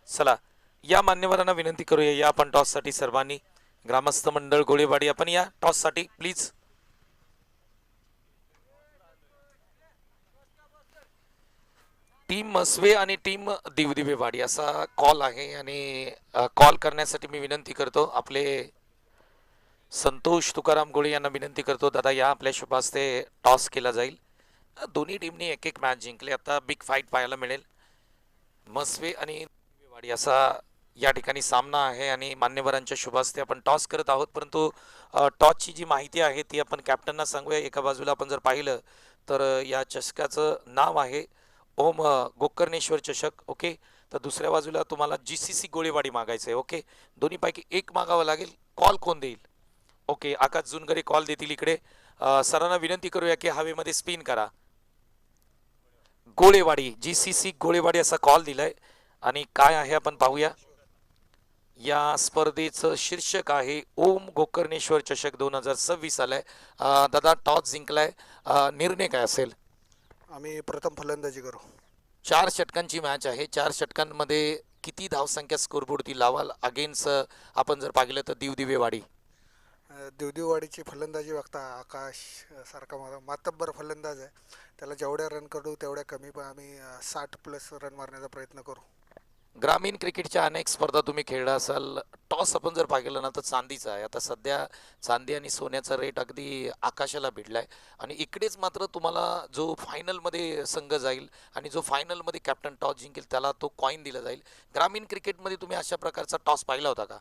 चला या मान्यवरांना विनंती करूया या आपण टॉस साठी सर्वांनी. ग्रामस्थ मंडळ गोळेवाडी आपण या टॉस साठी प्लीज. टीम मसवे आणि टीम दिवदिवेवाडी असा कॉल आहे, आणि कॉल करण्यासाठी मी विनंती करतो आपले संतोष तुकाराम गोळे यांना विनंती करतो. दादा या आपल्या शुभ हस्ते टॉस केला जाईल. दोन्ही टीमनी एक एक मॅच जिंकले. आता बिग फाईट पाहायला मिळेल. मसवे आणि दिवदिवेवाडी असा या ठिकाणी सामना आहे आणि मान्यवरांच्या शुभ हस्ते आपण टॉस करत आहोत. परंतु टॉसची जी माहिती आहे ती आपण कॅप्टनना सांगूया. एका बाजूला आपण जर पाहिलं तर या चषकाचं नाव आहे ओम गोकर्णेश्वर चषक. ओके. तर दुसऱ्या बाजूला तुम्हाला GCC गोळेवाडी मागायचं आहे. ओके. दोन्हीपैकी एक मागावं लागेल. कॉल कोण देईल? ओके. आकाश जुनगरे कॉल देतील इकडे. सरांना विनंती करूया की हवेमध्ये स्पिन करा. गोळेवाडी GCC गोळेवाडी असा कॉल दिलाय आणि काय आहे आपण पाहूया. या स्पर्धेचं शीर्षक आहे ओम गोकर्णेश्वर चषक 2026 आलाय. दादा टॉस जिंकलाय. निर्णय काय असेल? आम्ही प्रथम फलंदाजी करू. 4 षटकांची मॅच आहे. 4 षटकांमध्ये किती धावसंख्या स्कोरबोर्डती लावाल अगेन्स्ट आपण जर पाहिलं तर दिवदिवेवाडी? दिवदिवेवाडीची फलंदाजी बघता आकाश सारखा मातब्बर फलंदाज आहे. त्याला जेवढ्या रन करू तेवढ्या कमी, पण आम्ही 60+ रन मारण्याचा प्रयत्न करू. ग्रामीण क्रिकेटच्या अनेक स्पर्धा तुम्ही खेळला असाल. टॉस आपण जर पाहिलं ना तर चांदीचा आहे. आता सध्या चांदी आणि सोन्याचा रेट अगदी आकाशाला भिडलाय, आणि इकडेच मात्र तुम्हाला जो फायनलमध्ये संघ जाईल आणि जो फायनलमध्ये कॅप्टन टॉस जिंकेल त्याला तो कॉइन दिला जाईल. ग्रामीण क्रिकेटमध्ये तुम्ही अशा प्रकारचा टॉस पाहिला होता का?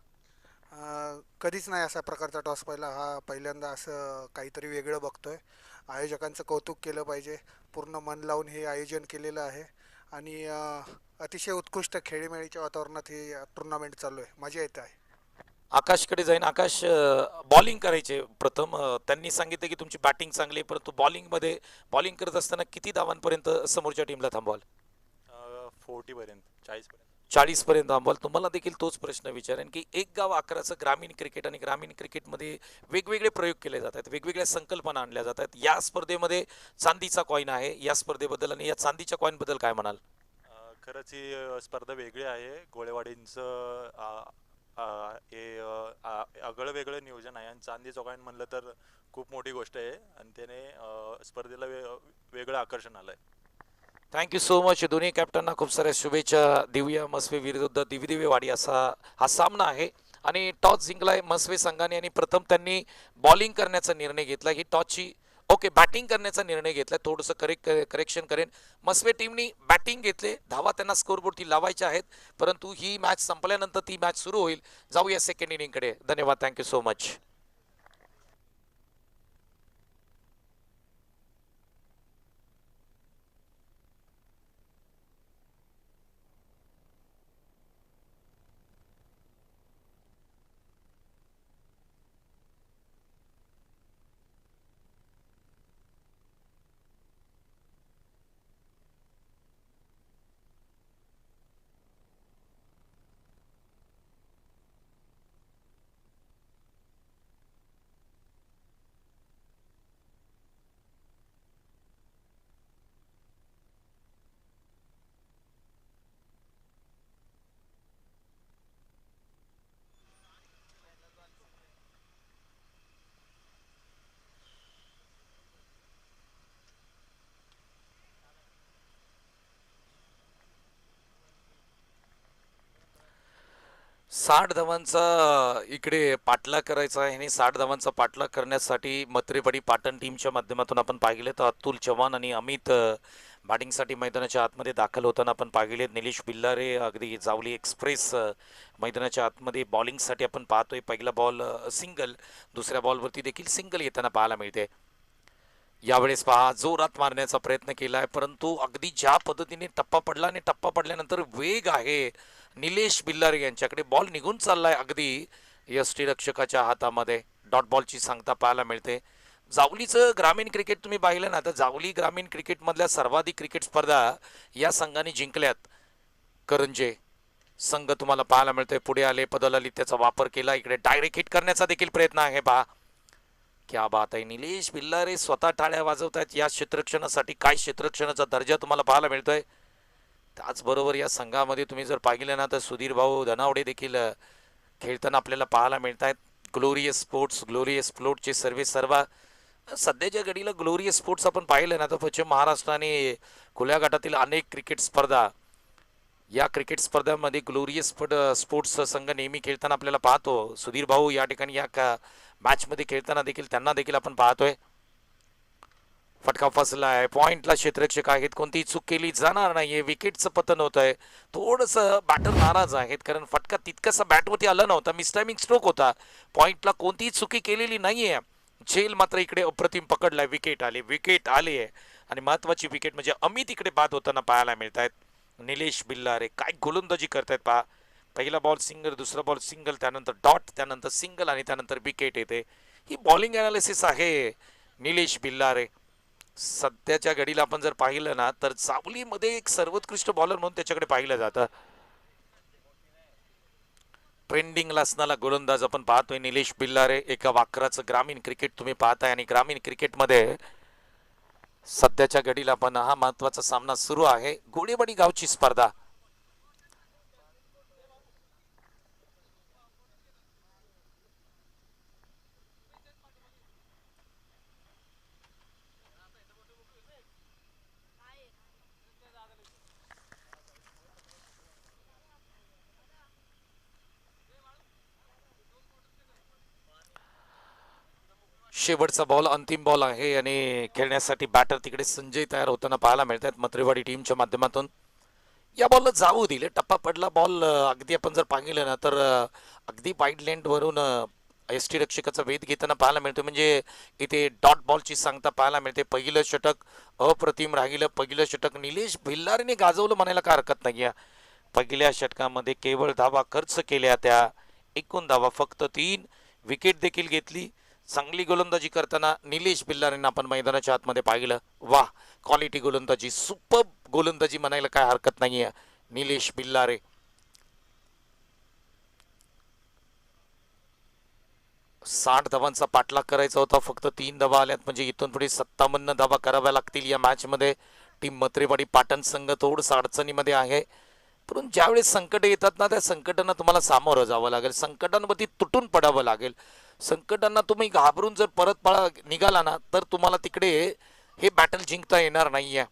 कधीच नाही अशा प्रकारचा टॉस पाहिला. हा पहिल्यांदा असं काहीतरी वेगळं बघतोय. आयोजकांचं कौतुक केलं पाहिजे. पूर्ण मन लावून हे आयोजन केलेलं आहे आणि अतिशय उत्कृष्ट खेळीमेळीच्या वातावरणात ही टुर्नामेंट चालू आहे. मजा येत आहे. आकाशकडे जाईन. आकाश बॉलिंग करायचे प्रथम. त्यांनी सांगितलं की तुमची बॅटिंग चांगली आहे, परंतु बॉलिंग करत असताना किती धावांपर्यंत समोरच्या टीमला थांबवाल? 40 पर्यंत, 40 पर्यंत. 40 पर्यंत थांबवाल. तुम्हाला देखील तोच प्रश्न विचारेन की एक गाव 11चं ग्रामीण क्रिकेट, आणि ग्रामीण क्रिकेटमध्ये वेगवेगळे प्रयोग केले जातात, वेगवेगळ्या संकल्पना आणल्या जातात. या स्पर्धेमध्ये चांदीचा कॉइन आहे. या स्पर्धेबद्दल आणि या चांदीच्या कॉइन बद्दल काय म्हणाल? खरंच ही स्पर्धा वेगळी आहे. गोळेवाडींचं हे आगळं वेगळं नियोजन आहे, आणि चांदीचं कॉइन म्हणलं तर खूप मोठी गोष्ट आहे, आणि त्याने स्पर्धेला वेगळं आकर्षण आलंय. Thank you so much. दोन्ही कॅप्टनना खूप साऱ्या शुभेच्छा देऊया. मसवे विरुद्ध दिवदिवेवाडी असा हा सामना आहे, आणि टॉस जिंकलाय मसवे संघाने, आणि प्रथम त्यांनी बॉलिंग करण्याचा निर्णय घेतला. ही टॉसची बॅटिंग करण्याचा निर्णय घेतला. थोडंसं करेक्शन करेन. मसवे टीमनी बॅटिंग घेतले. धावा त्यांना स्कोरबोर्डती लावायच्या आहेत, परंतु ही मॅच संपल्यानंतर ती मॅच सुरू होईल. जाऊया सेकंड इनिंगकडे. धन्यवाद. Thank you so much. साठ धावांचा इकडे पाठलाग करायचा आहे, आणि 60 धावांचा पाठलाग करण्यासाठी मत्रेपडी पाटण टीमच्या माध्यमातून आपण पाहिले तर अतुल चव्हाण आणि अमित बॅटिंगसाठी मैदानाच्या आतमध्ये दाखल होताना आपण पाहिले निलेश बिल्लारे अगदी जावली एक्सप्रेस मैदानाच्या आतमध्ये बॉलिंगसाठी आपण पाहतोय. पहिला बॉल सिंगल, दुसऱ्या बॉलवरती देखील सिंगल येताना पाहायला मिळते. यावेळेस पहा जोरात मारण्याचा प्रयत्न केलाय, परंतु अगदी ज्या पद्धतीने टप्पा पडला आणि टप्पा पडल्यानंतर वेग आहे निलेश बिल्लारे यांच्याकडे, बॉल निघून चाललाय अगदी यष्टीरक्षकाच्या हातामध्ये. डॉट बॉलची सांगता पाहायला मिळते. जावलीचं ग्रामीण क्रिकेट तुम्ही पाहिलं ना, तर जावली ग्रामीण क्रिकेटमधल्या सर्वाधिक क्रिकेट स्पर्धा या संघाने जिंकल्यात. करंजे संघ तुम्हाला पाहायला मिळतोय. पुढे आले, पदलली, त्याचा वापर केला. इकडे डायरेक्ट हिट करण्याचा देखील प्रयत्न आहे. पहा क्या बात आहे. निलेश बिल्लारे स्वतः टाळ्या वाजवत आहेत या क्षेत्ररक्षणासाठी. काय क्षेत्ररक्षणाचा दर्जा तुम्हाला पाहायला मिळतोय. त्याचबरोबर या संघामध्ये तुम्ही जर पाहिलं ना, तर सुधीर भाऊ धनावडे देखील खेळताना आपल्याला पाहायला मिळत आहेत. ग्लोरियस स्पोर्ट्सचे सर्व सध्याच्या घडीला ग्लोरियस स्पोर्ट्स आपण पाहिलं ना, तर पश्चिम महाराष्ट्र आणि खुल्या गटातील अनेक क्रिकेट स्पर्धा, या क्रिकेट स्पर्धांमध्ये ग्लोरियस स्पोर्ट्स संघ नेहमी खेळताना आपल्याला पाहतो. सुधीर भाऊ या ठिकाणी या मॅचमध्ये खेळताना देखील त्यांना देखील आपण पाहतोय. फटका फसला आहे, पॉइंटला क्षेत्ररक्षक आहेत, कोणतीही चूक केली जाणार नाहीये. विकेटचं पतन होत आहे. थोडंसं बॅटर नाराज आहेत, कारण फटका तितकासा बॅटवरती आला नव्हता. मिसटायमिंग स्ट्रोक होता. पॉइंटला कोणतीही चुकी केलेली नाहीये. झेल मात्र इकडे अप्रतिम पकडलाय. विकेट आले आणि महत्वाची विकेट म्हणजे अमित इकडे बाद होताना पाहायला मिळत आहेत. निलेश बिल्लारे काय गोलंदाजी करतायत पहा. पहिला बॉल सिंगल, दुसरा बॉल सिंगल, त्यानंतर डॉट, त्यानंतर सिंगल आणि त्यानंतर विकेट येते. ही बॉलिंग अनालिसिस आहे निलेश बिल्लारे. सध्याच्या घडीला आपण जर पाहिलं ना, तर जावलीमध्ये एक सर्वोत्कृष्ट बॉलर म्हणून त्याच्याकडे पाहिलं जातं. ट्रेंडिंगला असणारा गोलंदाज आपण पाहतोय निलेश बिल्लारे. एका वाकराचं ग्रामीण क्रिकेट तुम्ही पाहताय आणि ग्रामीण क्रिकेटमध्ये सध्याच्या घडीला आपण हा महत्वाचा सामना सुरू आहे. गोळेवाडी गावची स्पर्धा. शेवटचा बॉल अंतिम बॉल आहे आणि खेळण्यासाठी बॅटर तिकडे संजय तयार होताना पाहायला मिळतात मत्रेवाडी टीमच्या माध्यमातून. या बॉलला जाऊ दिले, टप्पा पडला बॉल. अगदी आपण जर पाहिलं ना, तर अगदी वाईड लेंथवरून यष्टीरक्षकाचा वेध घेताना पाहायला मिळतो. म्हणजे इथे डॉट बॉलची सांगता पाहायला मिळते. पहिलं षटक अप्रतिम राहिलं. पहिलं षटक निलेश भिल्लारेने गाजवलं म्हणायला काय हरकत नाही. पहिल्या षटकामध्ये केवळ धावा खर्च केल्या, त्या एकूण धावा फक्त 3. विकेट देखील घेतली. चांगली गोलंदाजी करताना निलेश बिल्लारेंना आपण मैदानाच्या आतमध्ये पाहिलं. वाह, क्वालिटी गोलंदाजी, सुपर गोलंदाजी म्हणायला काय हरकत नाहीये निलेश बिल्लारे. 60 धावांचा पाठलाग करायचा होता, फक्त 3 धावा आल्यात. म्हणजे इथून पुढे 57 धावा कराव्या लागतील या मॅच मध्ये. टीम मत्रेवाडी पाटण संघ थोडंसं अडचणीमध्ये आहे, परंतु ज्यावेळेस संकट येतात ना, त्या संकटांना तुम्हाला सामोरं जावं लागेल. संकटांवरती तुटून पडावं लागेल. संकटांना तुम्ही घाबरून जर परत निघाला ना, तर तुम्हाला तिकडे हे बॅटल जिंकता येणार नाहीये.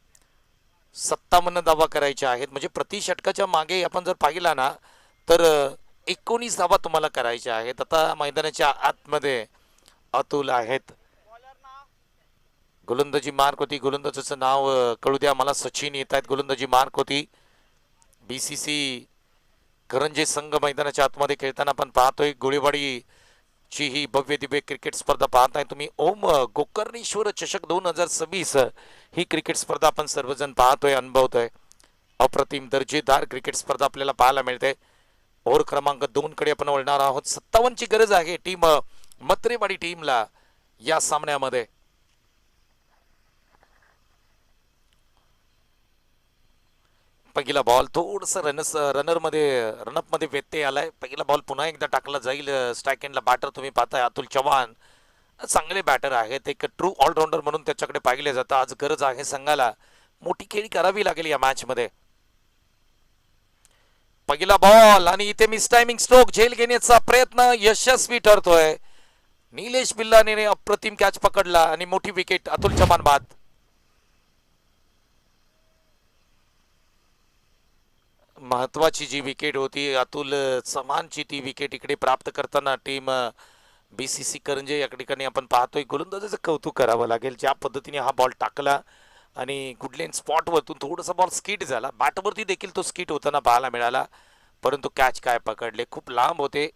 57 धावा करायच्या आहेत. म्हणजे प्रति षटकाच्या मागे आपण जर पाहिला ना, तर 19 धावा तुम्हाला करायच्या आहेत. आता मैदानाच्या आतमध्ये अतुल आहेत. गोलंदाजी मार्क होती. गोलंदाजाचं नाव कळू द्या मला. सचिन येत आहेत. गोलंदाजी मार्क होती. BCC करंजे संघ मैदानाच्या आतमध्ये खेळताना आपण पाहतोय. गोळेवाडी ची ही भव्य दिव्य क्रिकेट स्पर्धा पाहताय तुम्ही. ओम गोकर्णेश्वर चषक 2026 ही क्रिकेट स्पर्धा आपण सर्वजण पाहतोय, अनुभवतोय. अप्रतिम दर्जेदार क्रिकेट स्पर्धा आपल्याला पाहायला मिळते. ओव्हर क्रमांक 2 कडे आपण वळणार आहोत. 57 ची गरज आहे टीम मत्रेवाडी टीमला या सामन्यामध्ये. पहिला बॉल थोडस रनअप मध्ये व्यत्यय आलाय. पहिला बॉल पुन्हा एकदा टाकला जाईल स्ट्राईक एंडला. बॅटर तुम्ही पाहताय अतुल चव्हाण, चांगले बॅटर आहेत. एक ट्रू ऑलराऊंडर म्हणून त्याच्याकडे पाहिले जातं. आज गरज आहे संघाला मोठी खेळी करावी लागेल या मॅच मध्ये. पहिला बॉल आणि इथे मिस टायमिंग स्ट्रोक. झेल घेण्याचा प्रयत्न यशस्वी ठरतोय. निलेश बिल्लारेने अप्रतिम कॅच पकडला आणि मोठी विकेट. अतुल चव्हाण बाद. महत्वाची जी विकेट होती अतुल चव्हाणची, ती विकेट इकडे प्राप्त करताना टीम BCC करंजे या ठिकाणी आपण पाहतोय. गोलंदाजाचं कौतुक करावं लागेल. ज्या पद्धतीने हा बॉल टाकला आणि गुडलेन स्पॉटवरतून थोडासा बॉल स्किट झाला, बॅटवरती देखील तो स्किट होताना पाहायला मिळाला, परंतु कॅच काय पकडले, खूप लांब होते.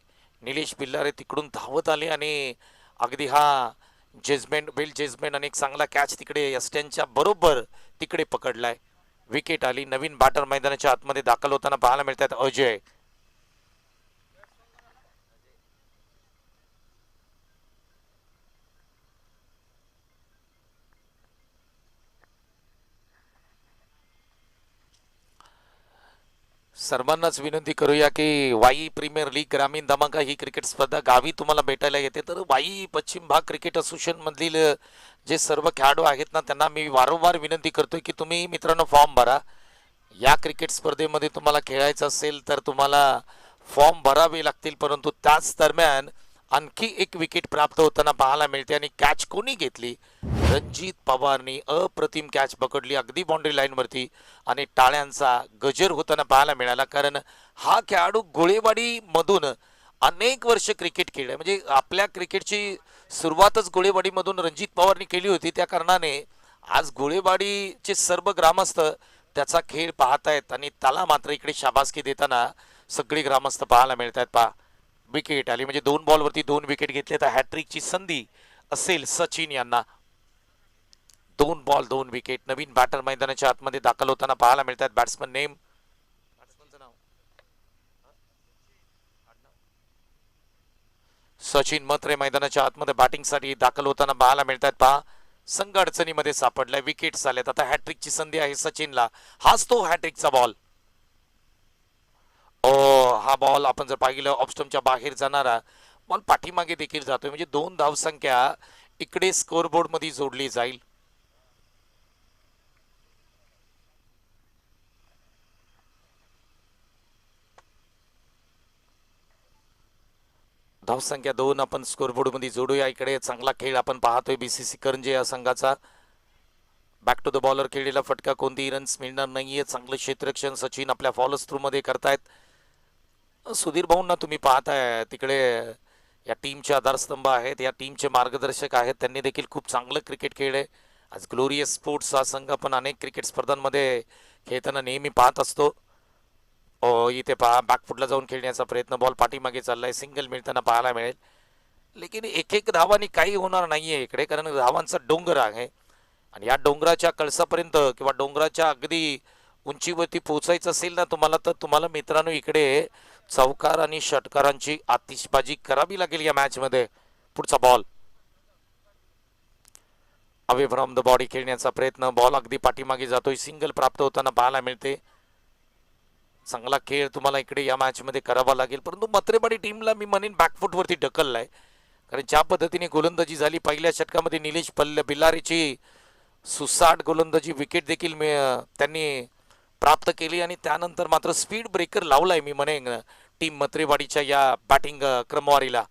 निलेश पिल्लारे तिकडून धावत आले आणि अगदी हा जेजमेंट वेल जेजमेंट आणि एक चांगला कॅच तिकडे यस्टनच्या बरोबर तिकडे पकडलाय. विकेट आली. नवीन बॅटर मैदानाच्या आतमध्ये दाखल होताना पाहायला मिळतात अजय. सर्वांनाच विनंती करूया की वाई प्रीमियर लीग ग्रामीण धमाका ही क्रिकेट स्पर्धा गावी तुम्हाला भेटायला येते. तर वाई पश्चिम भाग क्रिकेट असोसिएशन मधील जे सर्व खेळाडू आहेत ना, त्यांना मी वारंवार विनंती करतोय की तुम्ही मित्रांनो फॉर्म भरा. या क्रिकेट स्पर्धेमध्ये तुम्हाला खेळायचं असेल तर तुम्हाला फॉर्म भरावे लागतील, परंतु त्याच दरम्यान आणखी एक विकेट प्राप्त होताना पाहायला मिळते. आणि कॅच कोणी घेतली? रणजित पवारनी अप्रतिम कॅच पकडली अगदी बाउंड्री लाईनवरती आणि टाळ्यांचा गजर होताना पाहायला मिळाला. कारण हा खेळाडू गोळेवाडी मधून अनेक वर्ष क्रिकेट खेळले, म्हणजे आपल्या क्रिकेटची सुरुवातच गोळेवाडीमधून रणजित पवारनी केली होती. त्या कारणाने आज गोळेवाडीचे सर्व ग्रामस्थ त्याचा खेळ पाहतायत आणि त्याला मात्र इकडे शाबासकी देताना सगळे ग्रामस्थ पाहायला मिळत आहेत. पहा, विकेट आली, म्हणजे 2 बॉलवरती 2 विकेट घेतले तर हॅट्रिकची संधी असेल सचिन यांना. 2 बॉल 2 विकेट. नवीन बॅटर मैदानाच्या आतमध्ये दाखल होताना पाहायला मिळतात. बॅट्समन नेम, बॅट्समनचं नाव सचिन मत्रे मैदानाच्या आतमध्ये बॅटिंगसाठी दाखल होताना पाहायला मिळतात. पहा, संघ अडचणीमध्ये सापडलाय, विकेट झाल्यात. आता हॅट्रिकची संधी आहे सचिनला. हाच तो हॅट्रिकचा बॉल. ओ, हा बॉल आपण जर पाहिलं ऑफस्टमच्या बाहेर जाणारा बॉल पाठीमागे देखील जातोय, म्हणजे 2 धावसंख्या इकडे स्कोरबोर्ड मध्ये जोडली जाईल. धावसंख्या 2 आपण स्कोरबोर्ड मध्ये जोडूया. इकडे चांगला खेळ आपण पाहतोय बीसीसी करंजे या संघाचा. बॅक टू द बॉलर खेळलेला फटका, कोणतीही रन्स मिळणार नाहीये. चांगलं क्षेत्ररक्षण सचिन आपल्या फॉलोस थ्रू मध्ये करतायत. सुधीर भाऊंना तुम्ही पाहताय तिकडे, या टीमचे आधारस्तंभ आहेत, या टीमचे मार्गदर्शक आहेत, त्यांनी देखील खूप चांगलं क्रिकेट खेळले. आज ग्लोरियस स्पोर्ट्स हा संघ पण अनेक क्रिकेट स्पर्धांमध्ये खेळताना नेहमी पाहत असतो. इथे पहा, बॅकफुटला जाऊन खेळण्याचा प्रयत्न, बॉल पाठीमागे चाललाय, सिंगल मिळताना पाहायला मिळेल. लेकिन एक धावांनी काही होणार नाहीये इकडे, कारण धावांचा डोंगर आहे आणि या डोंगराच्या कळसापर्यंत किंवा डोंगराच्या अगदी उंचीवरती पोहोचायचं असेल ना तुम्हाला, तर तुम्हाला मित्रांनो इकडे चौकार आणि षटकारांची आतिषबाजी करावी लागेल या मॅच मध्ये. पुढचा ball away from the body खेळण्याचा प्रयत्न, बॉल अगदी पाठीमागे जातोय, सिंगल प्राप्त होताना पाहायला मिळते. चांगला खेळ तुम्हाला इकडे या मॅच मध्ये करावा लागेल, परंतु मत्रेवाडी टीमला मी म्हणेन बॅकफुट वरती ढकललाय. कारण ज्या पद्धतीने गोलंदाजी झाली पहिल्या षटकामध्ये, निलेश पिल्लारेची सुसाट गोलंदाजी, विकेट देखील त्यांनी प्राप्त केली आणि त्यानंतर मात्र स्पीड ब्रेकर लावलाय मी म्हणेन टीम मत्रेवाडीच्या या बॅटिंग क्रमवारीला.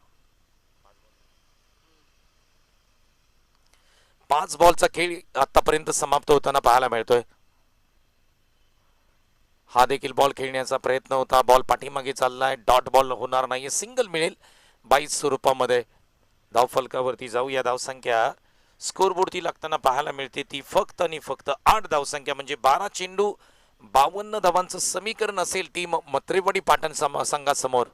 5 बॉलचा खेळ आतापर्यंत समाप्त होताना पाहायला मिळतोय. हा देखील बॉल खेळण्याचा प्रयत्न होता, बॉल पाठीमागे चाललाय, डॉट बॉल होणार नाहीये, सिंगल मिळेल 22 स्वरूपामध्ये. धावफलकावरती जाऊ, या धावसंख्या स्कोरबोर्डची लागताना पाहायला मिळते ती फक्त आणि फक्त 8 धावसंख्या, म्हणजे 12 चेंडू 52 धावांचं समीकरण असेल टीम मत्रेवाडी पाटण संघासमोर.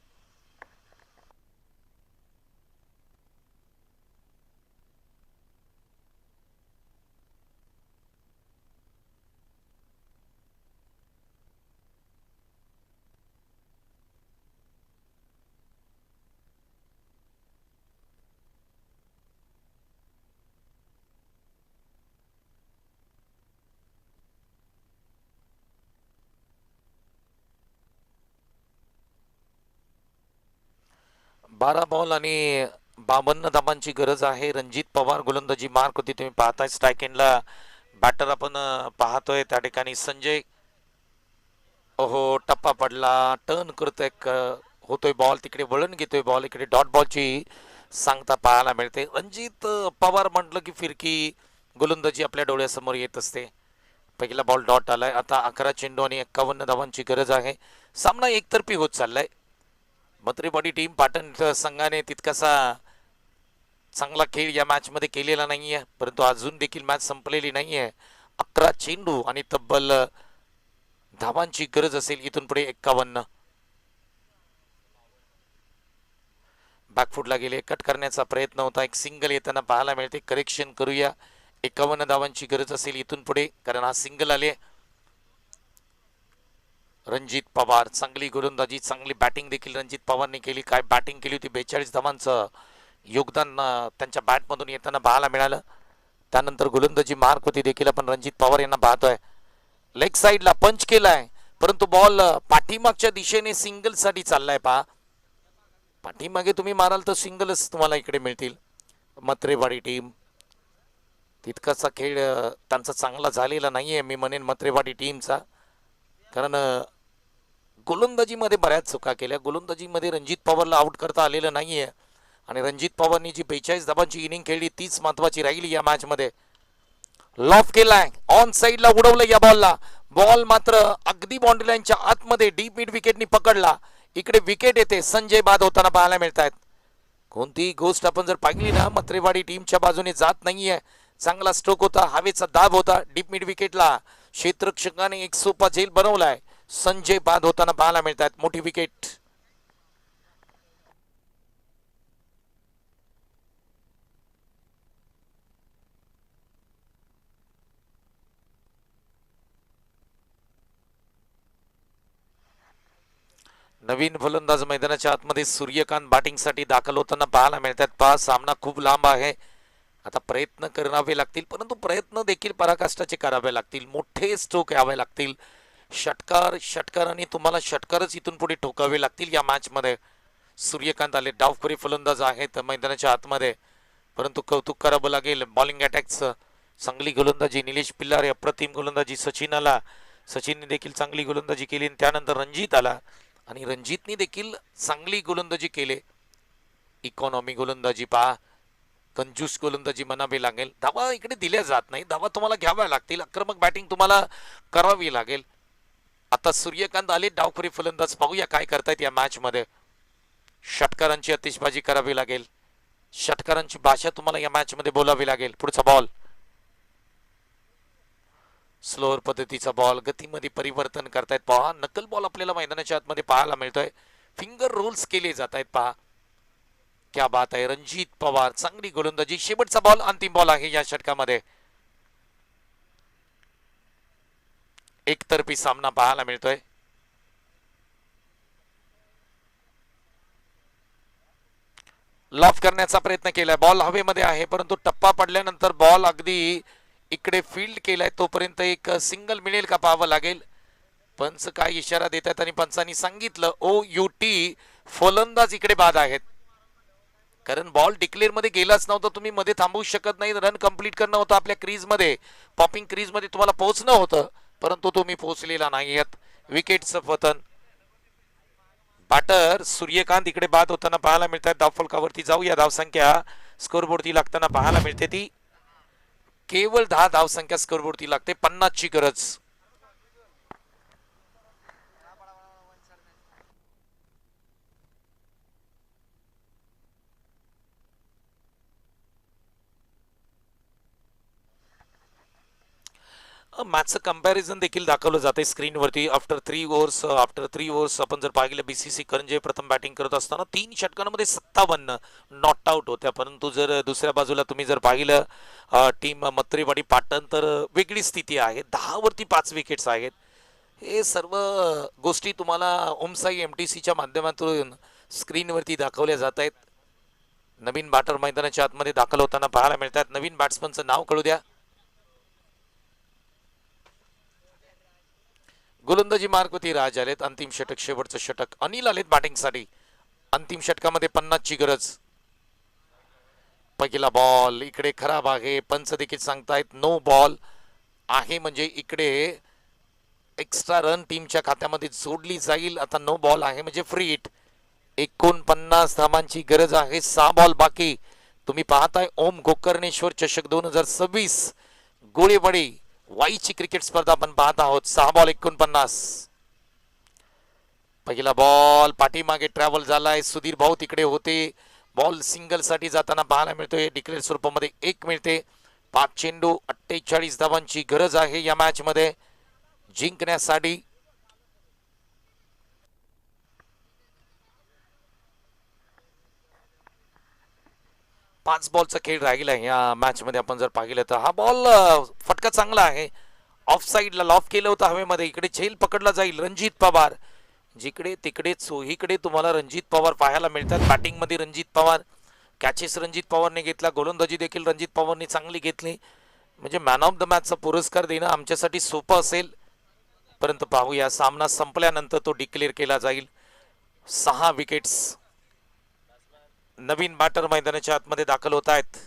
बारा बॉल आणि 52 धावांची गरज आहे. रणजित पवार गोलंदाजी मार्क होती, तुम्ही पाहताय. स्ट्राईक एंडला बॅटर आपण पाहतोय त्या ठिकाणी संजय. ओहो, टप्पा पडला, टर्न करतोय, होतोय बॉल, तिकडे वळण घेतोय बॉल, इकडे डॉट बॉलची सांगता पाहायला मिळते. रणजित पवार म्हटलं की फिरकी गोलंदाजी आपल्या डोळ्यासमोर येत असते. पहिला बॉल डॉट आलाय. आता 11 चेंडू आणि 51 धावांची गरज आहे. सामना एकतर्फी होत चाललाय. मत्रेवाडी टीम पाटण संघाने तितकासा चांगला खेळ या मॅच मध्ये केलेला नाहीये, परंतु अजून देखील मॅच संपलेली नाहीये. 11 चेंडू आणि तब्बल धावांची गरज असेल इथून पुढे 51. बॅकफुटला गेले, कट करण्याचा प्रयत्न होता, एक सिंगल येताना पाहायला मिळते. करेक्शन करूया, 51 धावांची गरज असेल इथून पुढे, कारण हा सिंगल आले. रणजित पवार चांगली गोलंदाजी, चांगली बॅटिंग देखील रणजित पवारने केली. काय बॅटिंग केली होती, 42 धावांचं योगदान त्यांच्या बॅटमधून येताना पाहायला मिळालं. त्यानंतर गोलंदाजी मार्क होती देखील आपण रणजित पवार यांना पाहतोय. लेग साईडला पंच केलाय, परंतु बॉल पाठीमागच्या दिशेने सिंगल साठी चाललाय. पहा, पाठीमागे तुम्ही माराल तर सिंगलच तुम्हाला इकडे मिळतील. मत्रेवाडी टीम तितकासा खेळ त्यांचा चांगला झालेला नाहीये मी म्हणेन मत्रेवाडी टीमचा, कारण गोलंदाजीमध्ये बऱ्याच चुका केल्या. गोलंदाजीमध्ये रणजित पवारला आउट करता आलेलं नाहीये आणि रणजित पवारनी जी 42 धावांची इनिंग खेळली तीच महत्वाची राहिली या मॅच मध्ये. लॉफ केलाय, ऑन साइडला उडवलं या बॉलला. बॉल मात्र अगदी बाउंड्री लाईनच्या आतमध्ये डीप मिड विकेटनी पकडला. इकडे विकेट येते, संजय बाद होताना पाहायला मिळत आहेत. कोणतीही गोष्ट आपण जर पाहिली ना, मत्रेवाडी टीमच्या बाजूने जात नाहीये. चांगला स्ट्रोक होता, हवेचा दाब होता डीप मिड विकेटला. क्षेत्ररक्षकाने एक सोपा झेल बनवलाय. संजय बाद होताना पाहायला मिळत आहेत. मोठी विकेट. नवीन फलंदाज मैदानाच्या आतमध्ये सूर्यकांत बॅटिंगसाठी दाखल होताना पाहायला मिळतात. पहा, सामना खूप लांब आहे. आता प्रयत्न करावे लागतील, परंतु प्रयत्न देखील पराकाष्ठाचे करावे लागतील. मोठे स्ट्रोक यावे लागतील. षटकाराने तुम्हाला षटकारच इथून पुढे ठोकावे लागतील या मॅच मध्ये. सूर्यकांत आले, डावखोरी फलंदाज आहेत मैदानाच्या आतमध्ये, परंतु कौतुक करावं लागेल बॉलिंग अटॅकचं. चांगली गोलंदाजी निलेश पिल्लारे, अप्रतिम गोलंदाजी सचिन आला. सचिनने देखील चांगली गोलंदाजी केली. त्यानंतर रणजित आला आणि रणजितने देखील चांगली गोलंदाजी केली. इकॉनॉमी गोलंदाजी पहा, कंजूस गोलंदाजी म्हणावी लागेल. धावा इकडे दिल्या जात नाही, धावा तुम्हाला घ्याव्या लागतील. आक्रमक बॅटिंग तुम्हाला करावी लागेल. आता सूर्यकांत आले, डावखोरी फलंदाज. पाहूया काय करतायत या मॅच मध्ये. षटकारांची आतिषबाजी करावी लागेल. षटकारांची भाषा तुम्हाला या मॅच मध्ये बोलावी लागेल. पुढचा बॉल स्लोअर पद्धतीचा बॉल, गतीमध्ये परिवर्तन करतायत. पहा, नकल बॉल आपल्याला मैदानाच्या आतमध्ये पाहायला मिळतोय. फिंगर रोल्स केले जात आहेत. पहा, क्या बात आहे. रणजित पवार चांगली गोलंदाजी. शेवटचा बॉल, अंतिम बॉल आहे या षटकामध्ये. एकतर्फी सामना पाहायला मिळतोय. लॉफ करण्याचा प्रयत्न केलाय, बॉल हवेमध्ये आहे, परंतु टप्पा पडल्यानंतर बॉल अगदी इकडे फील्ड केलाय. तोपर्यंत एक सिंगल मिळेल का पाहावं लागेल. पंच काय इशारा देतात आणि पंचांनी सांगितलं OUT, फलंदाज इकडे बाद आहेत. कारण बॉल डिक्लेअर मध्ये गेलाच नव्हता, तुम्ही मध्ये थांबवू शकत नाही. रन कंप्लीट करणं होतं आपल्या क्रीज मध्ये, पॉपिंग क्रीज मध्ये तुम्हाला पोहोचणं होतं, परंतु तुम्ही पोहोचलेला नाहीयेत. विकेटचं पतन. बॅटर सूर्यकांत इकडे बाद होताना पाहायला मिळतात. धावफलकावरती जाऊया. धावसंख्या स्कोरबोर्डती लागताना पाहायला मिळते. ती केवळ 10 धावसंख्या स्कोरबोर्डती लागते. 50 ची गरज. मॅचचं कंपॅरिझन देखील दाखवलं जाते स्क्रीनवरती. आफ्टर 3 ओव्हर्स आपण जर पाहिलं, BCC करंजे प्रथम बॅटिंग करत असताना 3 षटकांमध्ये 57 नॉट आउट होत्या. परंतु जर दुसऱ्या बाजूला तुम्ही जर पाहिलं टीम मत्रेवाडी पाटण, तर वेगळी स्थिती आहे. 10 वरती 5 विकेट्स आहेत. हे सर्व गोष्टी तुम्हाला ओमसाई MTCच्या माध्यमातून स्क्रीनवरती दाखवल्या जात आहेत. नवीन बॅटर मैदानाच्या आतमध्ये दाखल होताना पाहायला मिळतात. नवीन बॅट्समनचं नाव कळू द्या. गोलंदाजी मार्कवरती राज आलेत. अंतिम षटक, शेवटचं षटक. अनिल आलेत बॅटिंगसाठी. अंतिम षटकामध्ये 50 ची गरज. पहिला बॉल इकडे खराब आहे. पंच देखील सांगतायत नो बॉल आहे, म्हणजे इकडे एक्स्ट्रा रन टीमच्या खात्यामध्ये जोडली जाईल. आता नो बॉल आहे म्हणजे फ्री हिट. 49 धावांची गरज आहे. 6 बॉल बाकी. तुम्ही पाहताय ओम गोकर्णेश्वर चषक 2026 गोळेवाडी वाईची क्रिकेट स्पर्धा आपण पाहत आहोत. 6 बॉल 49. पहिला बॉल पाठीमागे ट्रॅव्हल झालाय. सुधीर भाऊ तिकडे होते. बॉल सिंगल साठी जाताना पाहायला मिळतोय. डिक्लेअर स्वरूपामध्ये 1 मिळते. 5 चेंडू 48 धावांची गरज आहे या मॅच मध्ये जिंकण्यासाठी. पाच बॉलचा खेळ राहिला या मॅच मध्ये. आपण जर पाहिलं तर हा बॉल फटका चांगला आहे, ऑफ साईडला लॉफ केलं होतं हवेमध्ये. इकडे झेल पकडला जाईल. रणजित पवार जिकडे तिकडे चोहीकडे तुम्हाला रणजित पवार पाहायला मिळतात. बॅटिंग मध्ये रणजित पवार, कॅचेस रणजित पवारने घेतला, गोलंदाजी देखील रणजित पवारने चांगली घेतली. म्हणजे मॅन ऑफ द मॅचचा पुरस्कार देणं आमच्यासाठी सोपं असेल, परंतु पाहूया सामना संपल्यानंतर तो डिक्लेअर केला जाईल. 6 विकेट्स. नवीन बॅटर मैदानाच्या आतमध्ये दाखल होत आहेत.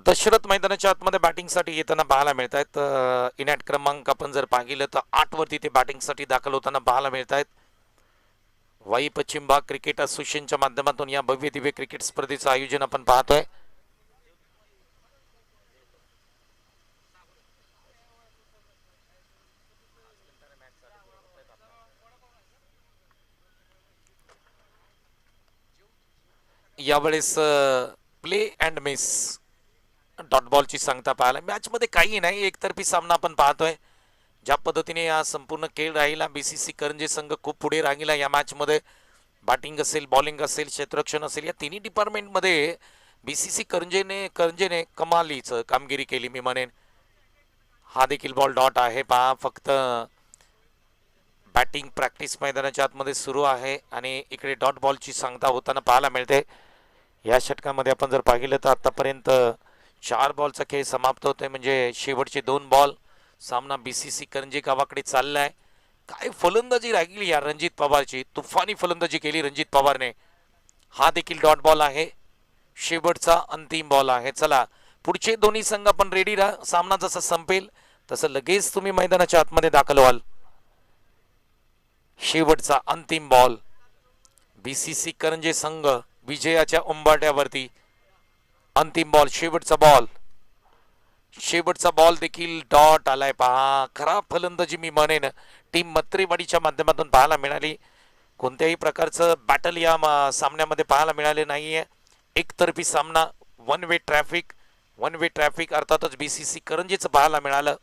दशरथ मैदानाच्या आतमध्ये बॅटिंगसाठी येताना पाहायला मिळत आहेत. इनॅट क्रमांक आपण जर पाहिलं तर 8 वरती ते बॅटिंगसाठी दाखल होताना पाहायला मिळत आहेत. वाई पश्चिम भाग क्रिकेट असोसिएशनच्या माध्यमातून या भव्य दिव्य क्रिकेट स्पर्धेचं आयोजन आपण पाहतोय. यावेळेस प्ले अँड मिस डॉट बॉलची सांगता पाहायला. मॅच मध्ये काही नाही, एकतर्फी सामना आपण पाहतोय. ज्या पद्धतीने हा संपूर्ण खेळ राहिला, बीसीसी करंजे संघ खूप पुढे राहिला या मॅच मध्ये. बॅटिंग असेल, बॉलिंग असेल, क्षेत्ररक्षण असेल, या तिन्ही डिपार्टमेंट मध्ये बीसीसी करंजेने कमालीचं कामगिरी केली मी म्हणेन. हा देखील बॉल डॉट आहे पहा. फक्त बॅटिंग प्रॅक्टिस मैदानाच्या आतमध्ये सुरू आहे आणि इकडे डॉट बॉलची सांगता होताना पाहायला मिळते. या षटकामध्ये आपण जर पाहिलं तर आतापर्यंत 4 बॉलचा खेळ समाप्त होतोय, म्हणजे शेवटचे 2 बॉल. सामना बीसीसी करंजे गावाकडे चाललाय. काय फलंदाजी राहिली या रणजित पवारची, तुफानी फलंदाजी केली रणजित पवारने. हा देखील डॉट बॉल आहे, शेवटचा अंतिम बॉल आहे. चला पुढचे दोन्ही संघ आपण रेडी राहा. सामना जसा संपेल तसं लगेच तुम्ही मैदानाच्या आतमध्ये दाखल व्हाल. शेवटचा अंतिम बॉल. बीसीसी करंजे संघ विजयाच्या उंबरठ्यावरती. अंतिम बॉल, शेवटचा बॉल. शेवटचा बॉल देखील डॉट आलाय पहा. खराब फलंदाजी मी म्हणेन टीम मत्रेवाडीच्या माध्यमातून पाहायला मिळाली. कोणत्याही प्रकारचं बॅटल या सामन्यामध्ये पाहायला मिळाले नाहीये. एकतर्फी सामना, वन वे ट्रॅफिक अर्थातच बीसीसी करंजेचं पाहायला मिळालं.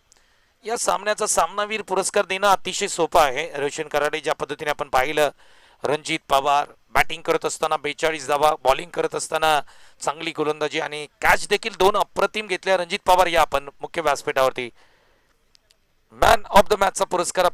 या सामन्याचा सामनावीर पुरस्कार देणं अतिशय सोपं आहे. रोशन कराडे ज्या पद्धतीने आपण पाहिलं, रणजित पवार बॅटिंग करत असताना 42 धावा, बॉलिंग करत असताना चांगली गोलंदाजी आणि कॅच देखील 2 अप्रतिम घेतल्या रणजित पवार. या आपण मुख्य व्यासपीठावरती मॅन ऑफ द मॅचचा पुरस्कार आपण